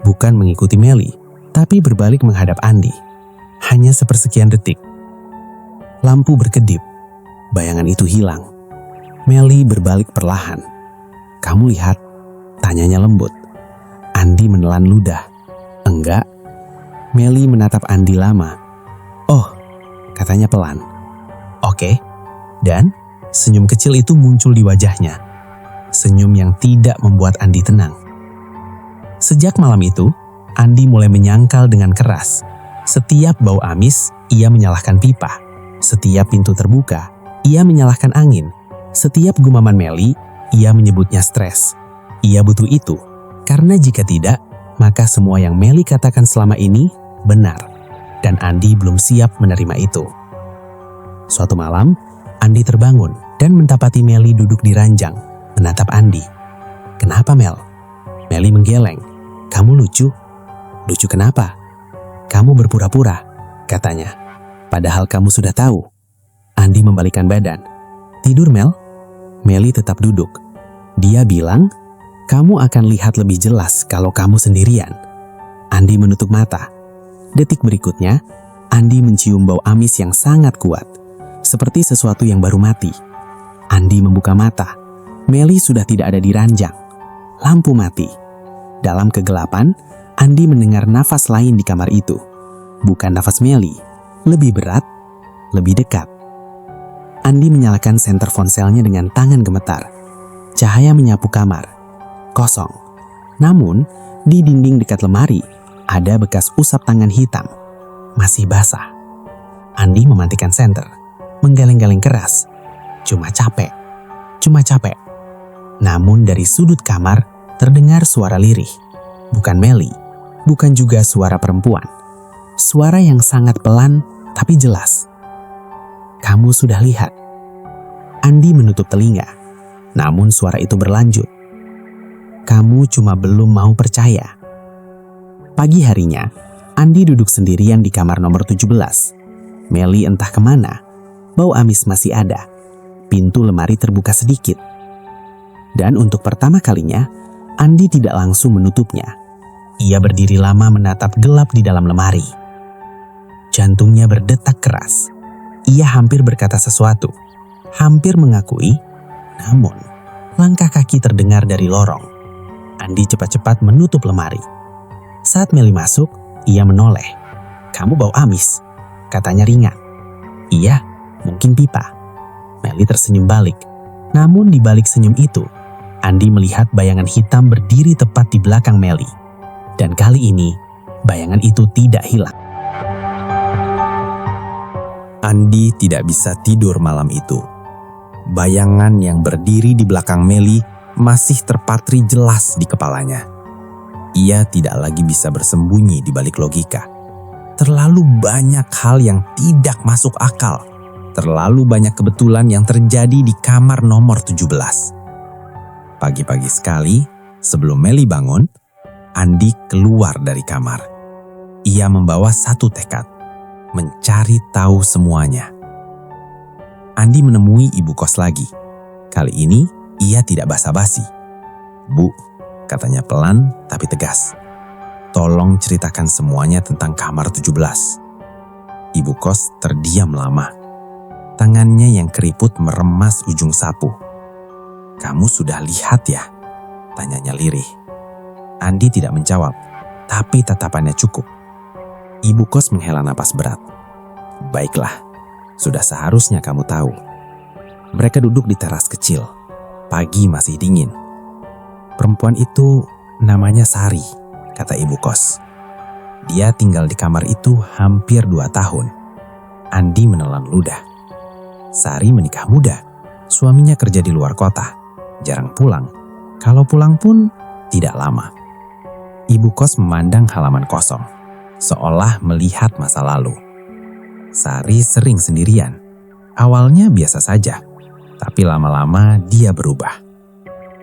bukan mengikuti Melly, tapi berbalik menghadap Andi. Hanya sepersekian detik. Lampu berkedip. Bayangan itu hilang. Melly berbalik perlahan. "Kamu lihat?" tanyanya lembut. Andi menelan ludah. "Enggak." Melly menatap Andi lama. "Oh," katanya pelan. "Oke." Dan senyum kecil itu muncul di wajahnya. Senyum yang tidak membuat Andi tenang. Sejak malam itu, Andi mulai menyangkal dengan keras. Setiap bau amis, ia menyalahkan pipa. Setiap pintu terbuka, ia menyalahkan angin. Setiap gumaman Melly, ia menyebutnya stres. Ia butuh itu, karena jika tidak, maka semua yang Melly katakan selama ini benar. Dan Andi belum siap menerima itu. Suatu malam, Andi terbangun dan mendapati Melly duduk di ranjang, menatap Andi. "Kenapa, Mel?" Melly menggeleng. "Kamu lucu." "Lucu kenapa?" "Kamu berpura-pura," katanya. "Padahal kamu sudah tahu." Andi membalikkan badan. "Tidur, Mel." Melly tetap duduk. Dia bilang, "Kamu akan lihat lebih jelas kalau kamu sendirian." Andi menutup mata. Detik berikutnya, Andi mencium bau amis yang sangat kuat, seperti sesuatu yang baru mati. Andi membuka mata. Melly sudah tidak ada di ranjang. Lampu mati. Dalam kegelapan, Andi mendengar nafas lain di kamar itu. Bukan nafas Melly, lebih berat, lebih dekat. Andi menyalakan senter ponselnya dengan tangan gemetar. Cahaya menyapu kamar. Kosong. Namun, di dinding dekat lemari, ada bekas usap tangan hitam. Masih basah. Andi mematikan senter. Menggeleng-geleng keras. Cuma capek. Namun dari sudut kamar terdengar suara lirih. Bukan Melly, bukan juga suara perempuan. Suara yang sangat pelan tapi jelas. "Kamu sudah lihat." Andi menutup telinga. Namun suara itu berlanjut. "Kamu cuma belum mau percaya." Pagi harinya, Andi duduk sendirian di kamar nomor 17. Melly entah kemana. Bau amis masih ada. Pintu lemari terbuka sedikit. Dan untuk pertama kalinya, Andi tidak langsung menutupnya. Ia berdiri lama menatap gelap di dalam lemari. Jantungnya berdetak keras. Ia hampir berkata sesuatu. Hampir mengakui, namun langkah kaki terdengar dari lorong. Andi cepat-cepat menutup lemari. Saat Melly masuk, ia menoleh. "Kamu bau amis," katanya ringan. "Iya, mungkin pipa." Melly tersenyum balik. Namun di balik senyum itu, Andi melihat bayangan hitam berdiri tepat di belakang Melly. Dan kali ini, bayangan itu tidak hilang. Andi tidak bisa tidur malam itu. Bayangan yang berdiri di belakang Melly masih terpatri jelas di kepalanya. Ia tidak lagi bisa bersembunyi di balik logika. Terlalu banyak hal yang tidak masuk akal. Terlalu banyak kebetulan yang terjadi di kamar nomor 17. Pagi-pagi sekali, sebelum Melly bangun, Andi keluar dari kamar. Ia membawa satu tekad, mencari tahu semuanya. Andi menemui ibu kos lagi. Kali ini, ia tidak basa-basi. "Bu," katanya pelan tapi tegas. "Tolong ceritakan semuanya tentang kamar 17. Ibu kos terdiam lama. Tangannya yang keriput meremas ujung sapu. "Kamu sudah lihat ya?" tanyanya lirih. Andi tidak menjawab, tapi tatapannya cukup. Ibu kos menghela napas berat. "Baiklah, sudah seharusnya kamu tahu." Mereka duduk di teras kecil. Pagi masih dingin. "Perempuan itu namanya Sari," kata ibu kos. Dia tinggal di kamar itu hampir 2 tahun. Andi menelan ludah. Sari menikah muda. Suaminya kerja di luar kota. Jarang pulang. Kalau pulang pun tidak lama. Ibu kos memandang halaman kosong, seolah melihat masa lalu. Sari sering sendirian. Awalnya biasa saja, tapi lama-lama dia berubah.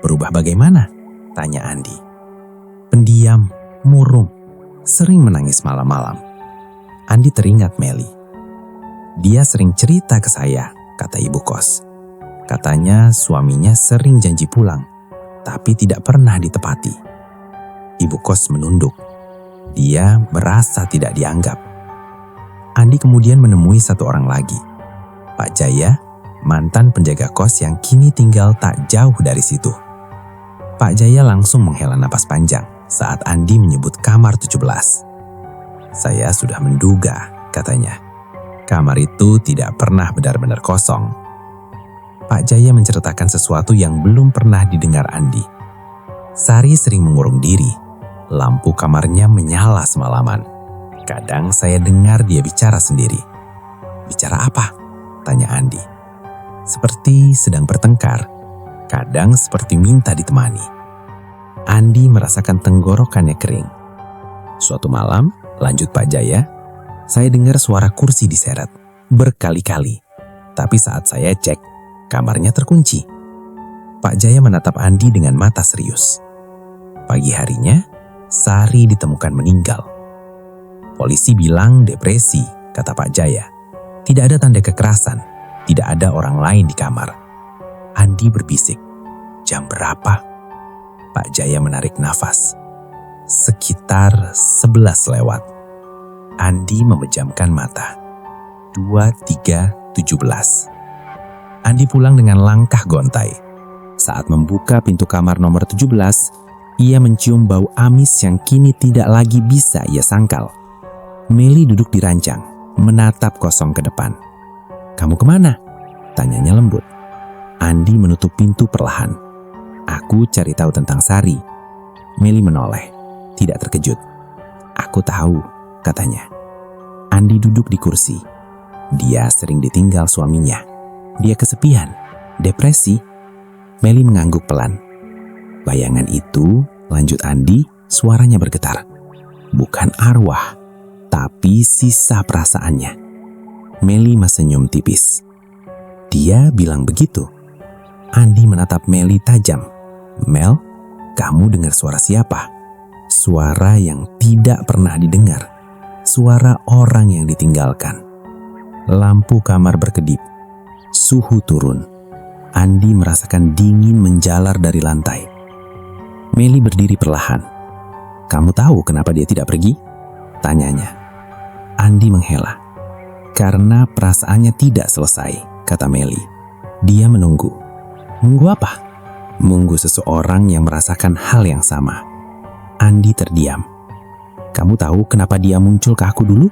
Berubah bagaimana? Tanya Andi. Pendiam, murung, sering menangis malam-malam. Andi teringat Meli. Dia sering cerita ke saya, kata ibu kos. Katanya suaminya sering janji pulang, tapi tidak pernah ditepati. Ibu kos menunduk. Dia merasa tidak dianggap. Andi kemudian menemui satu orang lagi. Pak Jaya, mantan penjaga kos yang kini tinggal tak jauh dari situ. Pak Jaya langsung menghela napas panjang saat Andi menyebut kamar 17. Saya sudah menduga, katanya. Kamar itu tidak pernah benar-benar kosong. Pak Jaya menceritakan sesuatu yang belum pernah didengar Andi. Sari sering mengurung diri. Lampu kamarnya menyala semalaman. Kadang saya dengar dia bicara sendiri. Bicara apa? Tanya Andi. Seperti sedang bertengkar. Kadang seperti minta ditemani. Andi merasakan tenggorokannya kering. Suatu malam, lanjut Pak Jaya, saya dengar suara kursi diseret berkali-kali. Tapi saat saya cek, kamarnya terkunci. Pak Jaya menatap Andi dengan mata serius. Pagi harinya, Sari ditemukan meninggal. Polisi bilang depresi, kata Pak Jaya. Tidak ada tanda kekerasan, tidak ada orang lain di kamar. Andi berbisik, jam berapa? Pak Jaya menarik nafas. Sekitar 11 lewat. Andi memejamkan mata. 23.17. Andi pulang dengan langkah gontai. Saat membuka pintu kamar nomor 17, ia mencium bau amis yang kini tidak lagi bisa ia sangkal. Meli duduk di ranjang, menatap kosong ke depan. Kamu kemana? Tanyanya lembut. Andi menutup pintu perlahan. Aku cari tahu tentang Sari. Meli menoleh, tidak terkejut. Aku tahu, katanya. Andi duduk di kursi. Dia sering ditinggal suaminya. Dia kesepian, depresi. Meli mengangguk pelan. Bayangan itu, lanjut Andi, suaranya bergetar. Bukan arwah, tapi sisa perasaannya. Meli senyum tipis. Dia bilang begitu. Andi menatap Meli tajam. Mel, kamu dengar suara siapa? Suara yang tidak pernah didengar. Suara orang yang ditinggalkan. Lampu kamar berkedip. Suhu turun. Andi merasakan dingin menjalar dari lantai. Meli berdiri perlahan. Kamu tahu kenapa dia tidak pergi? Tanyanya. Andi menghela. Karena perasaannya tidak selesai, kata Meli. Dia menunggu. Menunggu apa? Menunggu seseorang yang merasakan hal yang sama. Andi terdiam. Kamu tahu kenapa dia muncul ke aku dulu?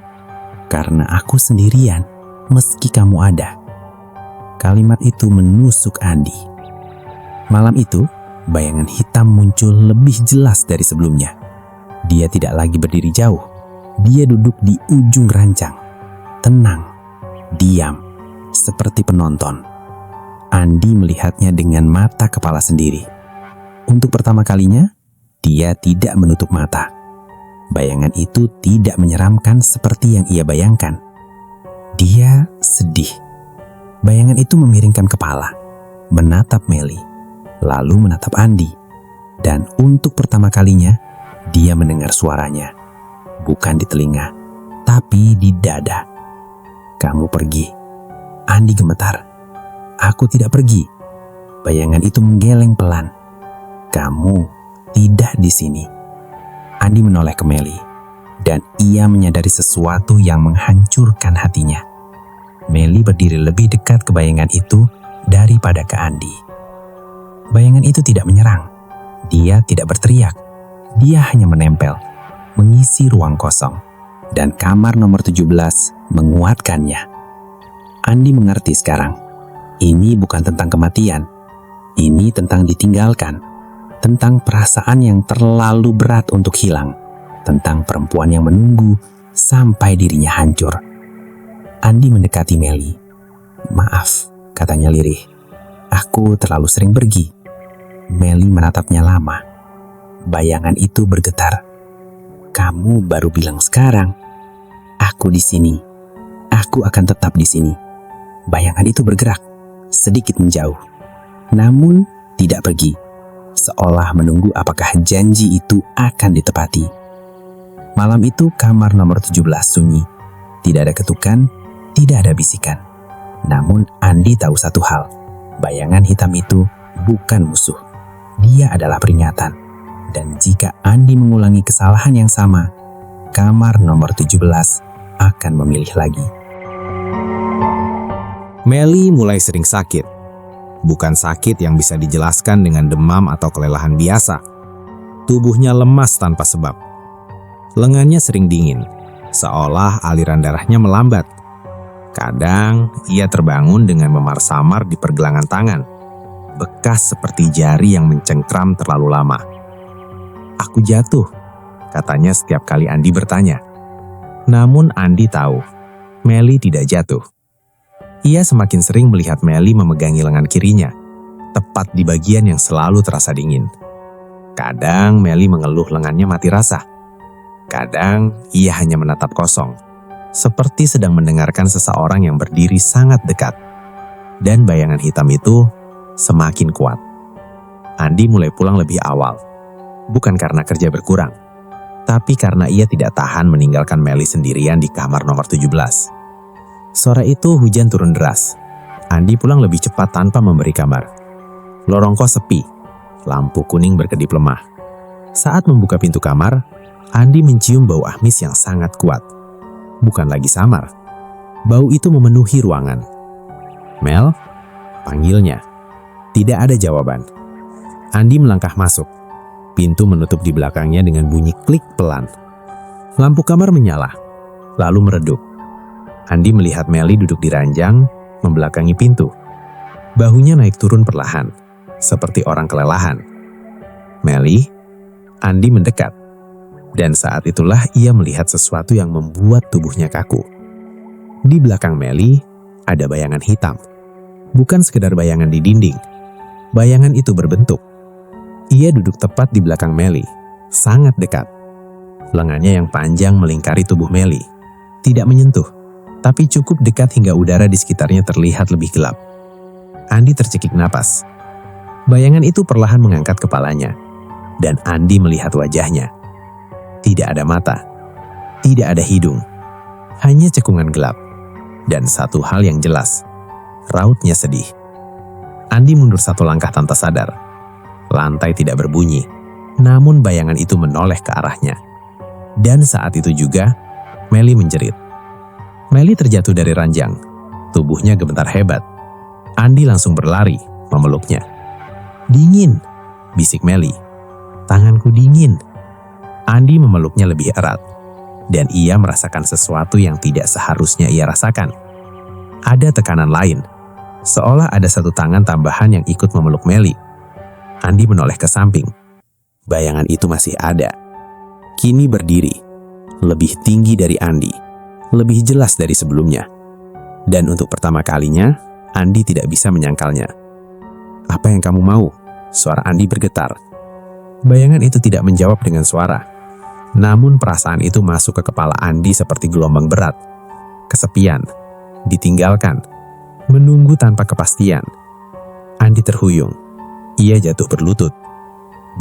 Karena aku sendirian, meski kamu ada. Kalimat itu menusuk Andi. Malam itu, bayangan hitam muncul lebih jelas dari sebelumnya. Dia tidak lagi berdiri jauh. Dia duduk di ujung ranjang. Tenang, diam, seperti penonton. Andi melihatnya dengan mata kepala sendiri. Untuk pertama kalinya, dia tidak menutup mata. Bayangan itu tidak menyeramkan seperti yang ia bayangkan. Dia sedih. Bayangan itu memiringkan kepala, menatap Meli, lalu menatap Andi. Dan untuk pertama kalinya, dia mendengar suaranya. Bukan di telinga, tapi di dada. Kamu pergi. Andi gemetar. Aku tidak pergi. Bayangan itu menggeleng pelan. Kamu tidak di sini. Andi menoleh ke Meli, dan ia menyadari sesuatu yang menghancurkan hatinya. Meli berdiri lebih dekat ke bayangan itu daripada ke Andi. Bayangan itu tidak menyerang. Dia tidak berteriak. Dia hanya menempel, mengisi ruang kosong. Dan kamar nomor 17 menguatkannya. Andi mengerti sekarang. Ini bukan tentang kematian. Ini tentang ditinggalkan. Tentang perasaan yang terlalu berat untuk hilang. tentang perempuan yang menunggu sampai dirinya hancur. Andi mendekati Melly. "Maaf," katanya lirih. "Aku terlalu sering pergi." Melly menatapnya lama. Bayangan itu bergetar. "Kamu baru bilang sekarang." "Aku di sini. Aku akan tetap di sini." Bayangan itu bergerak, sedikit menjauh, namun tidak pergi, seolah menunggu apakah janji itu akan ditepati. Malam itu kamar nomor 17 sunyi. Tidak ada ketukan, tidak ada bisikan. Namun Andi tahu satu hal, bayangan hitam itu bukan musuh. Dia adalah peringatan. Dan jika Andi mengulangi kesalahan yang sama, kamar nomor 17 akan memilih lagi. Melly mulai sering sakit. Bukan sakit yang bisa dijelaskan dengan demam atau kelelahan biasa. Tubuhnya lemas tanpa sebab. Lengannya sering dingin, seolah aliran darahnya melambat. Kadang ia terbangun dengan memar-samar di pergelangan tangan, bekas seperti jari yang mencengkram terlalu lama. "Aku jatuh," katanya setiap kali Andi bertanya. Namun Andi tahu, Melly tidak jatuh. Ia semakin sering melihat Melly memegangi lengan kirinya, tepat di bagian yang selalu terasa dingin. Kadang Melly mengeluh lengannya mati rasa. Kadang ia hanya menatap kosong, seperti sedang mendengarkan seseorang yang berdiri sangat dekat. Dan bayangan hitam itu semakin kuat. Andi mulai pulang lebih awal, bukan karena kerja berkurang, tapi karena ia tidak tahan meninggalkan Melly sendirian di kamar nomor 17. Sore itu hujan turun deras. Andi pulang lebih cepat tanpa memberi kabar. Lorong kos sepi, lampu kuning berkedip lemah. Saat membuka pintu kamar, Andi mencium bau amis yang sangat kuat. Bukan lagi samar. Bau itu memenuhi ruangan. "Mel?" panggilnya. Tidak ada jawaban. Andi melangkah masuk. Pintu menutup di belakangnya dengan bunyi klik pelan. Lampu kamar menyala, lalu meredup. Andi melihat Melly duduk di ranjang, membelakangi pintu. Bahunya naik turun perlahan, seperti orang kelelahan. "Melly?" Andi mendekat. Dan saat itulah ia melihat sesuatu yang membuat tubuhnya kaku. Di belakang Melly ada bayangan hitam. Bukan sekedar bayangan di dinding. Bayangan itu berbentuk. Ia duduk tepat di belakang Melly, sangat dekat. Lengannya yang panjang melingkari tubuh Melly. Tidak menyentuh, tapi cukup dekat hingga udara di sekitarnya terlihat lebih gelap. Andi tercekik napas. Bayangan itu perlahan mengangkat kepalanya, dan Andi melihat wajahnya. Tidak ada mata, tidak ada hidung, hanya cekungan gelap. Dan satu hal yang jelas, rautnya sedih. Andi mundur satu langkah tanpa sadar. Lantai tidak berbunyi, namun bayangan itu menoleh ke arahnya. Dan saat itu juga, Melly menjerit. Melly terjatuh dari ranjang, tubuhnya gemetar hebat. Andi langsung berlari, memeluknya. "Dingin," bisik Melly. "Tanganku dingin." Andi memeluknya lebih erat, dan ia merasakan sesuatu yang tidak seharusnya ia rasakan. Ada tekanan lain, seolah ada satu tangan tambahan yang ikut memeluk Melly. Andi menoleh ke samping. Bayangan itu masih ada. Kini berdiri, lebih tinggi dari Andi. Lebih jelas dari sebelumnya. Dan untuk pertama kalinya, Andi tidak bisa menyangkalnya. "Apa yang kamu mau?" Suara Andi bergetar. Bayangan itu tidak menjawab dengan suara. Namun perasaan itu masuk ke kepala Andi seperti gelombang berat. Kesepian, ditinggalkan, menunggu tanpa kepastian. Andi terhuyung. Ia jatuh berlutut.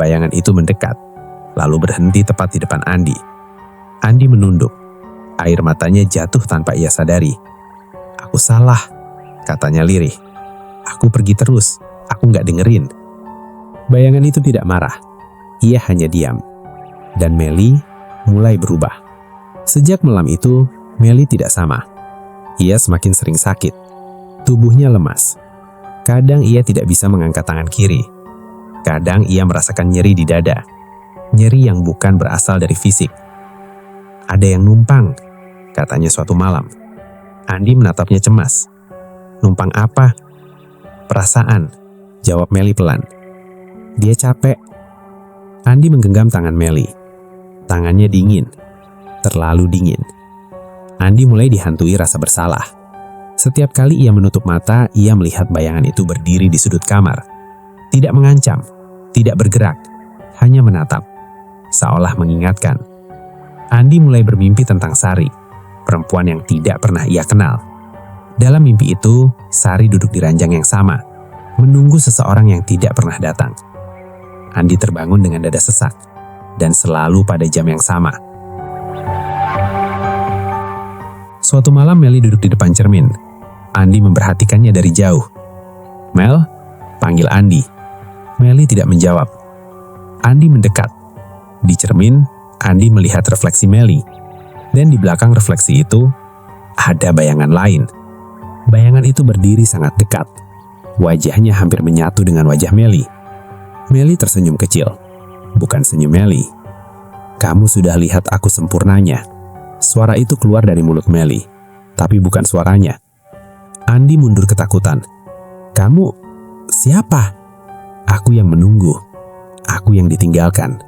Bayangan itu mendekat, lalu berhenti tepat di depan Andi. Andi menunduk. Air matanya jatuh tanpa ia sadari. "Aku salah," katanya lirih. "Aku pergi terus, aku nggak dengerin." Bayangan itu tidak marah. Ia hanya diam. Dan Melly mulai berubah. Sejak malam itu, Melly tidak sama. Ia semakin sering sakit. Tubuhnya lemas. Kadang ia tidak bisa mengangkat tangan kiri. Kadang ia merasakan nyeri di dada. Nyeri yang bukan berasal dari fisik. "Ada yang numpang," katanya suatu malam. Andi menatapnya cemas. "Numpang apa?" "Perasaan," jawab Melly pelan. "Dia capek." Andi menggenggam tangan Melly. Tangannya dingin, terlalu dingin. Andi mulai dihantui rasa bersalah. Setiap kali ia menutup mata, ia melihat bayangan itu berdiri di sudut kamar. Tidak mengancam, tidak bergerak, hanya menatap, seolah mengingatkan. Andi mulai bermimpi tentang Sari, perempuan yang tidak pernah ia kenal. Dalam mimpi itu, Sari duduk di ranjang yang sama, menunggu seseorang yang tidak pernah datang. Andi terbangun dengan dada sesak, dan selalu pada jam yang sama. Suatu malam Melly duduk di depan cermin. Andi memperhatikannya dari jauh. "Mel?" panggil Andi. Melly tidak menjawab. Andi mendekat. Di cermin, Andi melihat refleksi Melly. Dan di belakang refleksi itu, ada bayangan lain. Bayangan itu berdiri sangat dekat. Wajahnya hampir menyatu dengan wajah Melly. Melly tersenyum kecil. Bukan senyum Melly. "Kamu sudah lihat aku sempurnanya." Suara itu keluar dari mulut Melly, tapi bukan suaranya. Andi mundur ketakutan. "Kamu siapa?" "Aku yang menunggu. Aku yang ditinggalkan."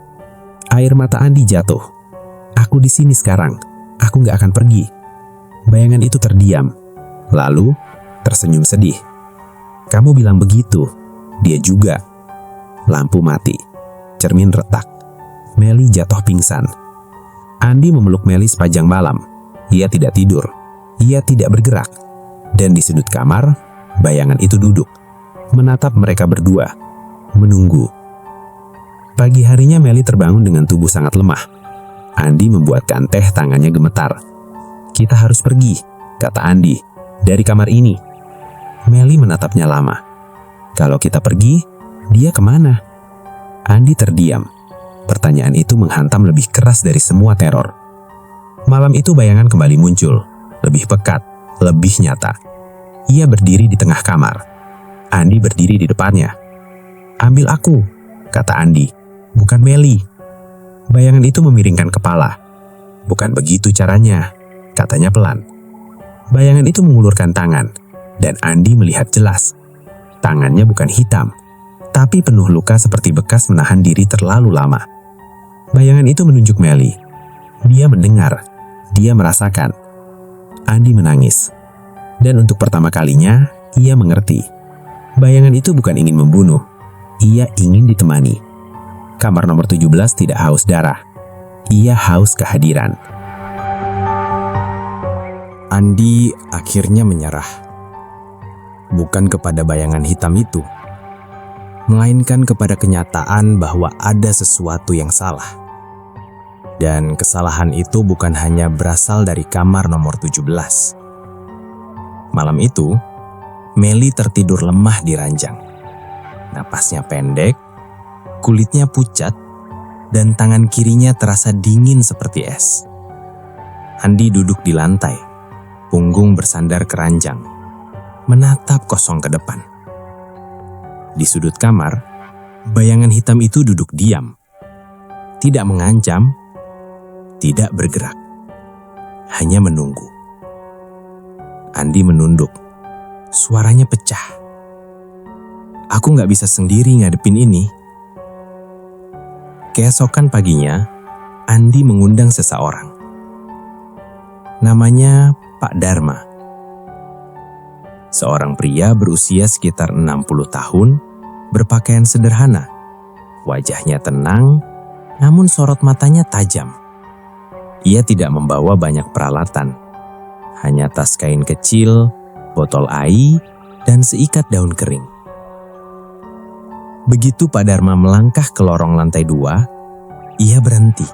Air mata Andi jatuh. "Aku di sini sekarang. Aku gak akan pergi." Bayangan itu terdiam, lalu tersenyum sedih. "Kamu bilang begitu." Dia juga. Lampu mati. Cermin retak. Melly jatuh pingsan. Andi memeluk Melly sepanjang malam. Ia tidak tidur. Ia tidak bergerak. Dan di sudut kamar, bayangan itu duduk, menatap mereka berdua, menunggu. Pagi harinya Melly terbangun dengan tubuh sangat lemah. Andi membuatkan teh, tangannya gemetar. "Kita harus pergi," kata Andi, "dari kamar ini." Melly menatapnya lama. "Kalau kita pergi, dia kemana?" Andi terdiam. Pertanyaan itu menghantam lebih keras dari semua teror. Malam itu bayangan kembali muncul, lebih pekat, lebih nyata. Ia berdiri di tengah kamar. Andi berdiri di depannya. "Ambil aku," kata Andi, "bukan Melly." Bayangan itu memiringkan kepala. "Bukan begitu caranya," katanya pelan. Bayangan itu mengulurkan tangan, dan Andi melihat jelas. Tangannya bukan hitam, tapi penuh luka seperti bekas menahan diri terlalu lama. Bayangan itu menunjuk Melly. Dia mendengar, dia merasakan. Andi menangis. Dan untuk pertama kalinya, ia mengerti. Bayangan itu bukan ingin membunuh, ia ingin ditemani. Kamar nomor 17 tidak haus darah, ia haus kehadiran. Andi akhirnya menyerah. Bukan kepada bayangan hitam itu, melainkan kepada kenyataan bahwa ada sesuatu yang salah. Dan kesalahan itu bukan hanya berasal dari kamar nomor 17. Malam itu, Melly tertidur lemah di ranjang. Napasnya pendek, kulitnya pucat, dan tangan kirinya terasa dingin seperti es. Andi duduk di lantai, punggung bersandar ke ranjang, menatap kosong ke depan. Di sudut kamar, bayangan hitam itu duduk diam. Tidak mengancam, tidak bergerak, hanya menunggu. Andi menunduk, suaranya pecah. "Aku gak bisa sendiri ngadepin ini." Keesokan paginya, Andi mengundang seseorang. Namanya Pak Dharma. Seorang pria berusia sekitar 60 tahun, berpakaian sederhana. Wajahnya tenang, namun sorot matanya tajam. Ia tidak membawa banyak peralatan, hanya tas kain kecil, botol air, dan seikat daun kering. Begitu Pak Dharma melangkah ke lorong lantai 2, ia berhenti.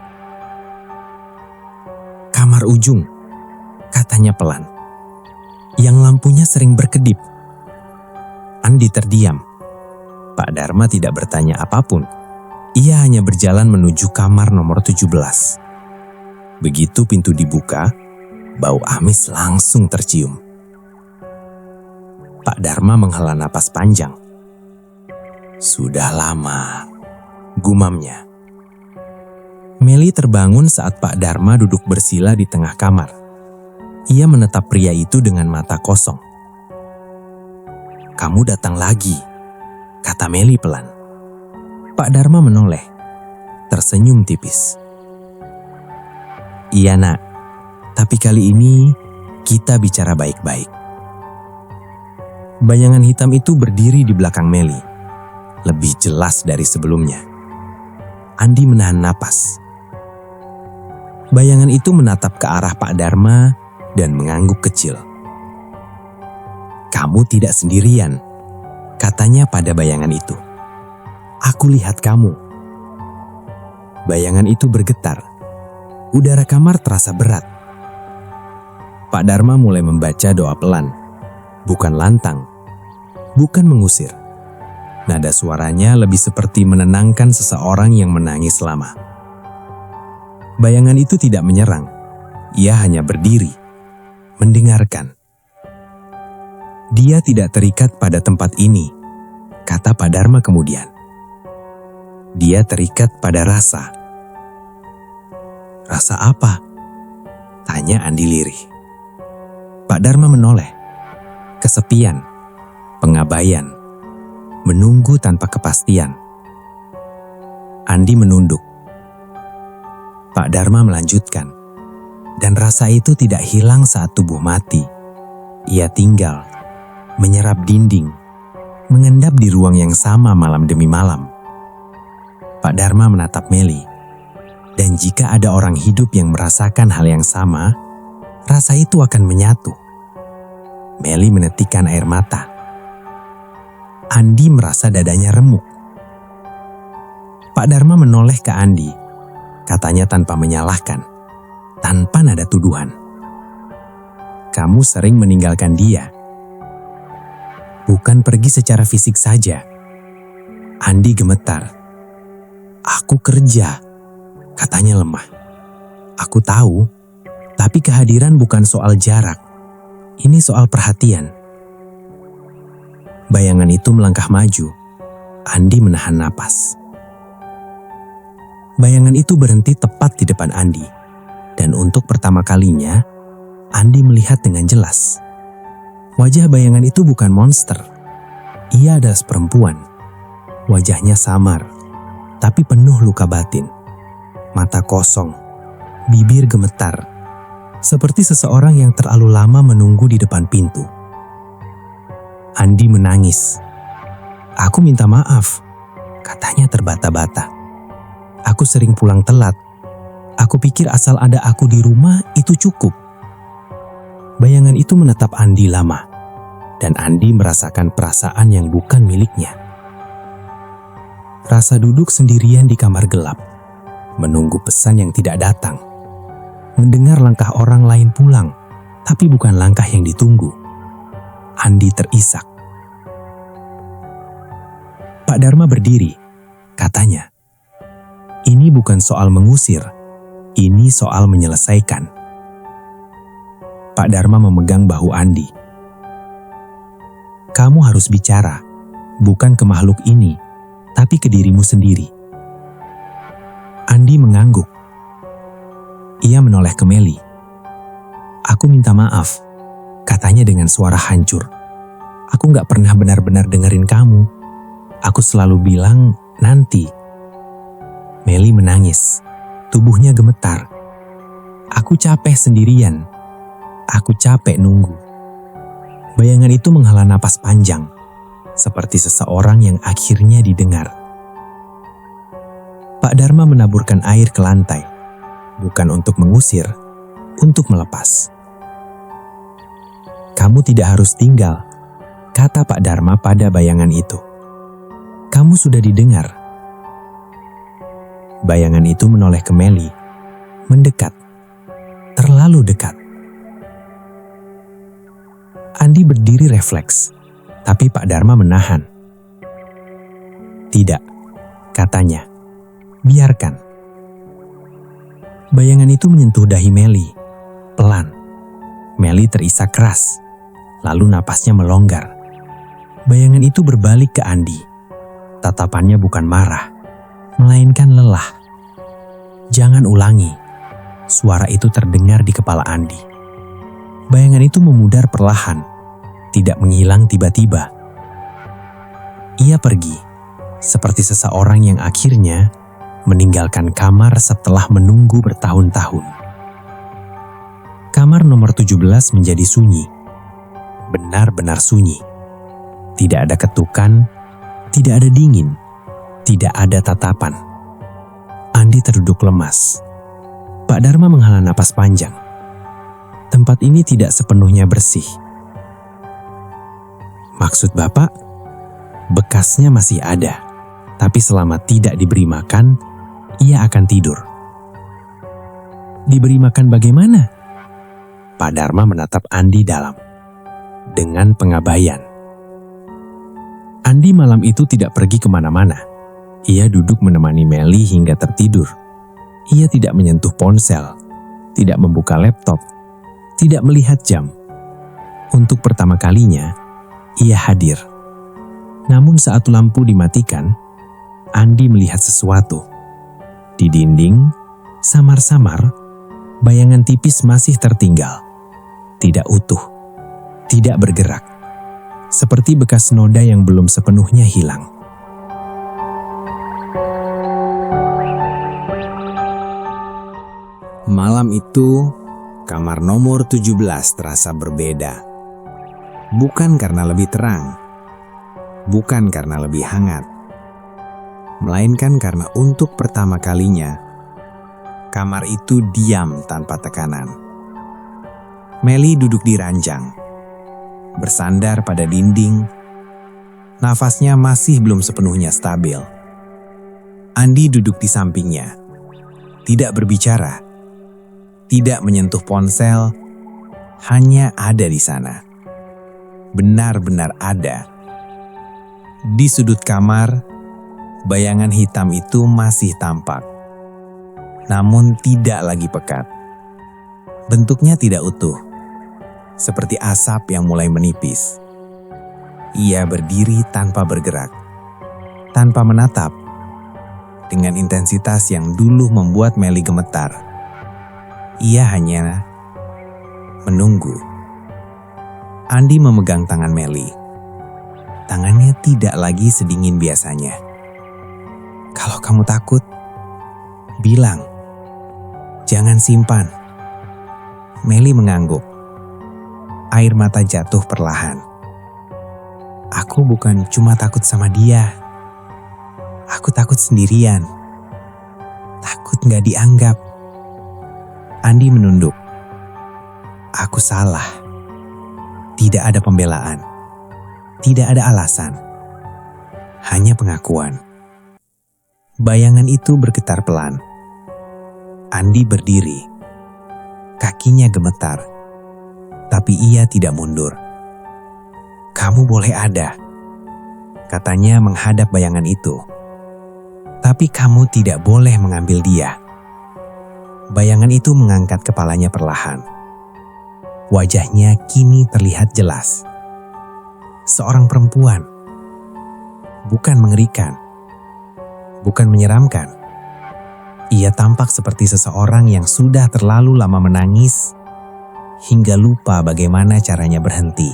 "Kamar ujung," katanya pelan, "yang lampunya sering berkedip." Andi terdiam. Pak Dharma tidak bertanya apapun. Ia hanya berjalan menuju kamar nomor 17. Begitu pintu dibuka, bau amis langsung tercium. Pak Dharma menghela napas panjang. "Sudah lama," gumamnya. Melly terbangun saat Pak Dharma duduk bersila di tengah kamar. Ia menatap pria itu dengan mata kosong. "Kamu datang lagi," kata Melly pelan. Pak Dharma menoleh, tersenyum tipis. Iya nak, tapi kali ini kita bicara baik-baik. Bayangan hitam itu berdiri di belakang Meli, lebih jelas dari sebelumnya. Andi menahan napas. Bayangan itu menatap ke arah Pak Dharma dan mengangguk kecil. "Kamu tidak sendirian," katanya pada bayangan itu. "Aku lihat kamu." Bayangan itu bergetar. Udara kamar terasa berat. Pak Dharma mulai membaca doa pelan. Bukan lantang, bukan mengusir. Nada suaranya lebih seperti menenangkan seseorang yang menangis lama. Bayangan itu tidak menyerang. Ia hanya berdiri, mendengarkan. "Dia tidak terikat pada tempat ini," kata Pak Dharma kemudian. "Dia terikat pada rasa." "Rasa apa?" tanya Andi lirih. Pak Dharma menoleh. Kesepian, pengabaian, menunggu tanpa kepastian. Andi menunduk. Pak Dharma melanjutkan, dan rasa itu tidak hilang saat tubuh mati. Ia tinggal, menyerap dinding, mengendap di ruang yang sama malam demi malam. Pak Dharma menatap Meli, dan jika ada orang hidup yang merasakan hal yang sama, rasa itu akan menyatu. Meli menetikkan air mata. Andi merasa dadanya remuk. Pak Dharma menoleh ke Andi, katanya tanpa menyalahkan, tanpa nada tuduhan. "Kamu sering meninggalkan dia." "Bukan pergi secara fisik saja." Andi gemetar. "Aku kerja," katanya lemah. "Aku tahu, tapi kehadiran bukan soal jarak. Ini soal perhatian." Bayangan itu melangkah maju. Andi menahan napas. Bayangan itu berhenti tepat di depan Andi. Dan untuk pertama kalinya, Andi melihat dengan jelas. Wajah bayangan itu bukan monster. Ia adalah perempuan. Wajahnya samar, tapi penuh luka batin. Mata kosong, bibir gemetar. Seperti seseorang yang terlalu lama menunggu di depan pintu. Andi menangis. "Aku minta maaf," katanya terbata-bata. "Aku sering pulang telat. Aku pikir asal ada aku di rumah itu cukup." Bayangan itu menatap Andi lama, dan Andi merasakan perasaan yang bukan miliknya. Rasa duduk sendirian di kamar gelap, menunggu pesan yang tidak datang, mendengar langkah orang lain pulang, tapi bukan langkah yang ditunggu. Andi terisak. Pak Dharma berdiri, katanya, "Ini bukan soal mengusir, ini soal menyelesaikan." Pak Dharma memegang bahu Andi. "Kamu harus bicara, bukan ke makhluk ini, tapi ke dirimu sendiri." Andi mengangguk. Ia menoleh ke Meli. "Aku minta maaf," katanya dengan suara hancur. "Aku gak pernah benar-benar dengerin kamu. Aku selalu bilang nanti." Meli menangis. Tubuhnya gemetar. "Aku capek sendirian. Aku capek nunggu." Bayangan itu menghela napas panjang, seperti seseorang yang akhirnya didengar. Pak Dharma menaburkan air ke lantai, bukan untuk mengusir, untuk melepas. "Kamu tidak harus tinggal," kata Pak Dharma pada bayangan itu. "Kamu sudah didengar." Bayangan itu menoleh ke Meli, mendekat, terlalu dekat. Andi berdiri refleks, tapi Pak Dharma menahan. "Tidak," katanya, "biarkan." Bayangan itu menyentuh dahi Meli, pelan. Meli terisak keras, lalu napasnya melonggar. Bayangan itu berbalik ke Andi. Tatapannya bukan marah, melainkan lelah. "Jangan ulangi." Suara itu terdengar di kepala Andi. Bayangan itu memudar perlahan, tidak menghilang tiba-tiba. Ia pergi, seperti seseorang yang akhirnya meninggalkan kamar setelah menunggu bertahun-tahun. Kamar nomor 17 menjadi sunyi. Benar-benar sunyi. Tidak ada ketukan, tidak ada dingin, tidak ada tatapan. Andi terduduk lemas. Pak Dharma menghela napas panjang. Tempat ini tidak sepenuhnya bersih. Maksud Bapak, bekasnya masih ada, tapi selama tidak diberi makan, ia akan tidur. Diberi makan bagaimana? Pak Dharma menatap Andi dalam, dengan pengabaian. Andi malam itu tidak pergi kemana-mana. Ia duduk menemani Melly hingga tertidur. Ia tidak menyentuh ponsel, tidak membuka laptop, tidak melihat jam. Untuk pertama kalinya, ia hadir. Namun saat lampu dimatikan, Andi melihat sesuatu. Di dinding, samar-samar, bayangan tipis masih tertinggal. Tidak utuh, tidak bergerak. Seperti bekas noda yang belum sepenuhnya hilang. Malam itu, kamar nomor 17 terasa berbeda. Bukan karena lebih terang, bukan karena lebih hangat, melainkan karena untuk pertama kalinya, kamar itu diam tanpa tekanan. Melly duduk di ranjang, bersandar pada dinding, nafasnya masih belum sepenuhnya stabil. Andi duduk di sampingnya, tidak berbicara, tidak menyentuh ponsel, hanya ada di sana. Benar-benar ada. Di sudut kamar, bayangan hitam itu masih tampak, namun tidak lagi pekat. Bentuknya tidak utuh, seperti asap yang mulai menipis. Ia berdiri tanpa bergerak, tanpa menatap, dengan intensitas yang dulu membuat Melly gemetar. Ia hanya menunggu. Andi memegang tangan Melly. Tangannya tidak lagi sedingin biasanya. Kalau kamu takut, bilang. Jangan simpan. Melly mengangguk. Air mata jatuh perlahan. Aku bukan cuma takut sama dia. Aku takut sendirian. Takut gak dianggap. Andi menunduk. Aku salah. Tidak ada pembelaan. Tidak ada alasan. Hanya pengakuan. Bayangan itu bergetar pelan. Andi berdiri. Kakinya gemetar. Tapi ia tidak mundur. Kamu boleh ada, katanya menghadap bayangan itu. Tapi kamu tidak boleh mengambil dia. Bayangan itu mengangkat kepalanya perlahan. Wajahnya kini terlihat jelas. Seorang perempuan. Bukan mengerikan. Bukan menyeramkan. Ia tampak seperti seseorang yang sudah terlalu lama menangis hingga lupa bagaimana caranya berhenti.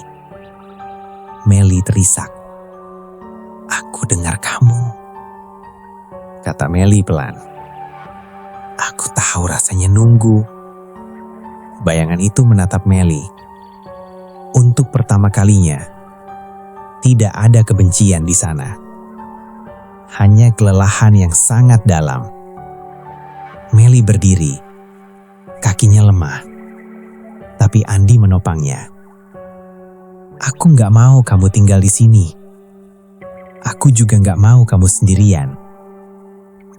Melly terisak. Aku dengar kamu, kata Melly pelan. Aku tahu rasanya nunggu. Bayangan itu menatap Melly. Untuk pertama kalinya, tidak ada kebencian di sana. Hanya kelelahan yang sangat dalam. Melly berdiri. Kakinya lemah. Tapi Andi menopangnya. Aku gak mau kamu tinggal di sini. Aku juga gak mau kamu sendirian.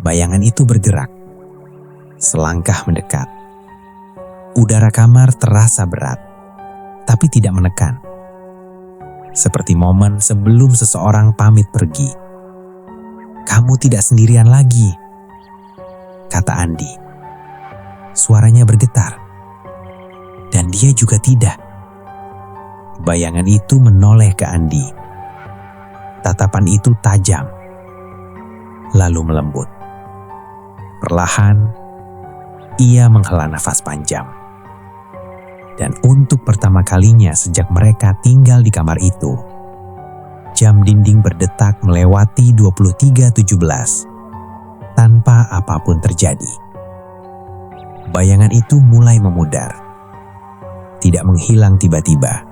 Bayangan itu bergerak. Selangkah mendekat. Udara kamar terasa berat, tapi tidak menekan. Seperti momen sebelum seseorang pamit pergi. Kamu tidak sendirian lagi, kata Andi. Suaranya bergetar. Dan dia juga tidak. Bayangan itu menoleh ke Andi. Tatapan itu tajam, lalu melembut. Perlahan, ia menghela nafas panjang. Dan untuk pertama kalinya sejak mereka tinggal di kamar itu, jam dinding berdetak melewati 23.17 tanpa apapun terjadi. Bayangan itu mulai memudar. tidak menghilang tiba-tiba.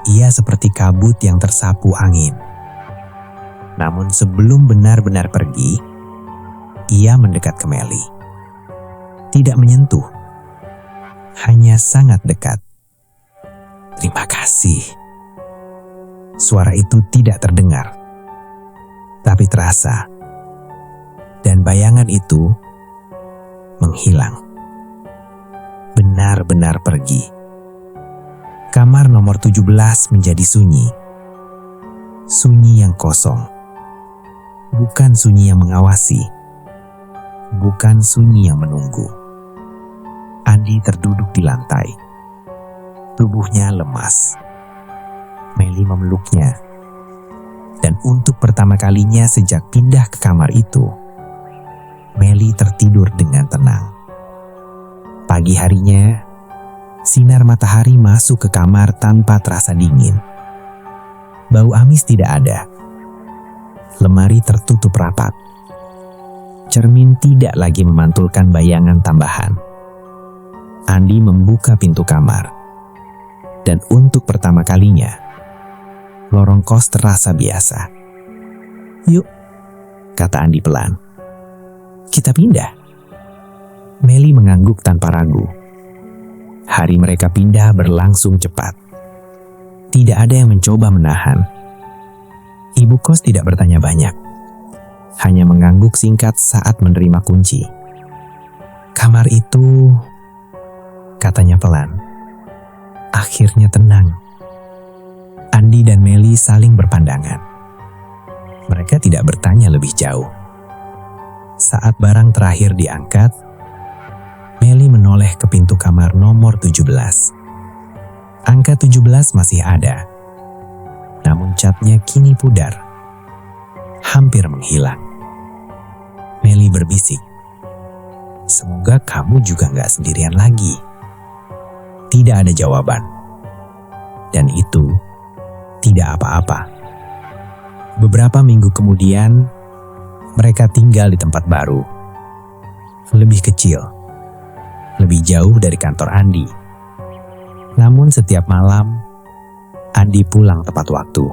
Ia seperti kabut yang tersapu angin. Namun sebelum benar-benar pergi, ia mendekat ke Melly. Tidak menyentuh, hanya sangat dekat. "Terima kasih." Suara itu tidak terdengar, tapi terasa. Dan bayangan itu menghilang. Benar-benar pergi. Kamar nomor 17 menjadi sunyi. Sunyi yang kosong. Bukan sunyi yang mengawasi. Bukan sunyi yang menunggu. Andi terduduk di lantai. Tubuhnya lemas. Melly memeluknya. Dan untuk pertama kalinya sejak pindah ke kamar itu, Melly tertidur dengan tenang. Pagi harinya, sinar matahari masuk ke kamar tanpa terasa dingin. Bau amis tidak ada. Lemari tertutup rapat. Cermin tidak lagi memantulkan bayangan tambahan. Andi membuka pintu kamar. Dan untuk pertama kalinya, lorong kos terasa biasa. "Yuk," kata Andi pelan. "Kita pindah." Melly mengangguk tanpa ragu. Hari mereka pindah berlangsung cepat. Tidak ada yang mencoba menahan. Ibu kos tidak bertanya banyak. Hanya mengangguk singkat saat menerima kunci. "Kamar itu," katanya pelan, "akhirnya tenang." Andi dan Melly saling berpandangan. Mereka tidak bertanya lebih jauh. Saat barang terakhir diangkat, Melly menoleh ke pintu kamar nomor 17. Angka 17 masih ada. Namun catnya kini pudar. Hampir menghilang. Melly berbisik, "Semoga kamu juga gak sendirian lagi." Tidak ada jawaban. Dan itu tidak apa-apa. Beberapa minggu kemudian, mereka tinggal di tempat baru. Lebih kecil. Lebih jauh dari kantor Andi. Namun setiap malam, Andi pulang tepat waktu.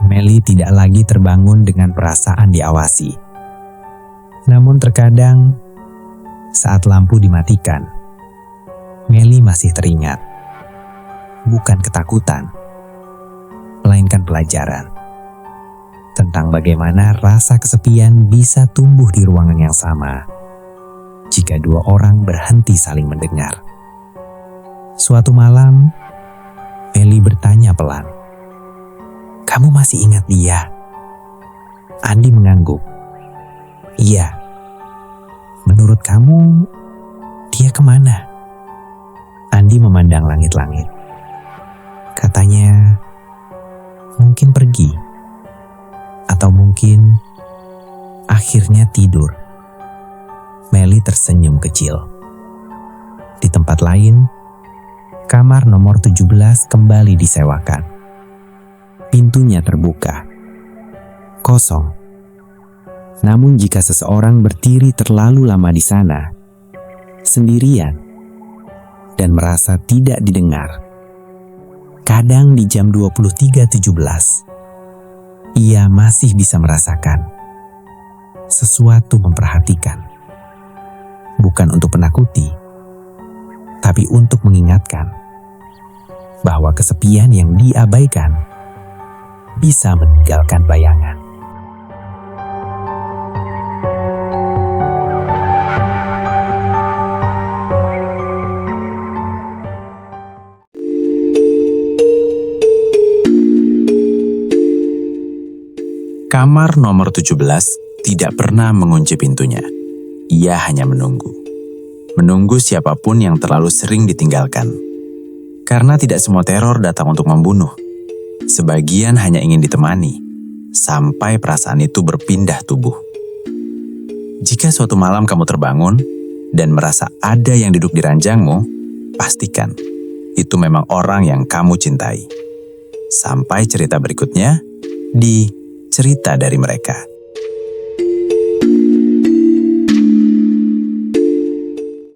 Melly tidak lagi terbangun dengan perasaan diawasi. Namun terkadang, saat lampu dimatikan, Melly masih teringat. Bukan ketakutan, melainkan pelajaran. Tentang bagaimana rasa kesepian bisa tumbuh di ruangan yang sama jika dua orang berhenti saling mendengar. Suatu malam, Melly bertanya pelan, "Kamu masih ingat dia?" Andi mengangguk. "Iya." "Menurut kamu, dia kemana?" Andi memandang langit-langit. Katanya, "Mungkin pergi. Atau mungkin akhirnya tidur." Melly tersenyum kecil. Di tempat lain, kamar nomor 17 kembali disewakan. Pintunya terbuka. Kosong. Namun jika seseorang berdiri terlalu lama di sana, sendirian, dan merasa tidak didengar, kadang di jam 23.17, ia masih bisa merasakan sesuatu memperhatikan. Bukan untuk menakuti, tapi untuk mengingatkan bahwa kesepian yang diabaikan bisa meninggalkan bayangan. Kamar nomor 17 tidak pernah mengunci pintunya. Ia hanya menunggu. Menunggu siapapun yang terlalu sering ditinggalkan. Karena tidak semua teror datang untuk membunuh. Sebagian hanya ingin ditemani, sampai perasaan itu berpindah tubuh. Jika suatu malam kamu terbangun, dan merasa ada yang duduk di ranjangmu, pastikan itu memang orang yang kamu cintai. Sampai cerita berikutnya di Cerita dari Mereka.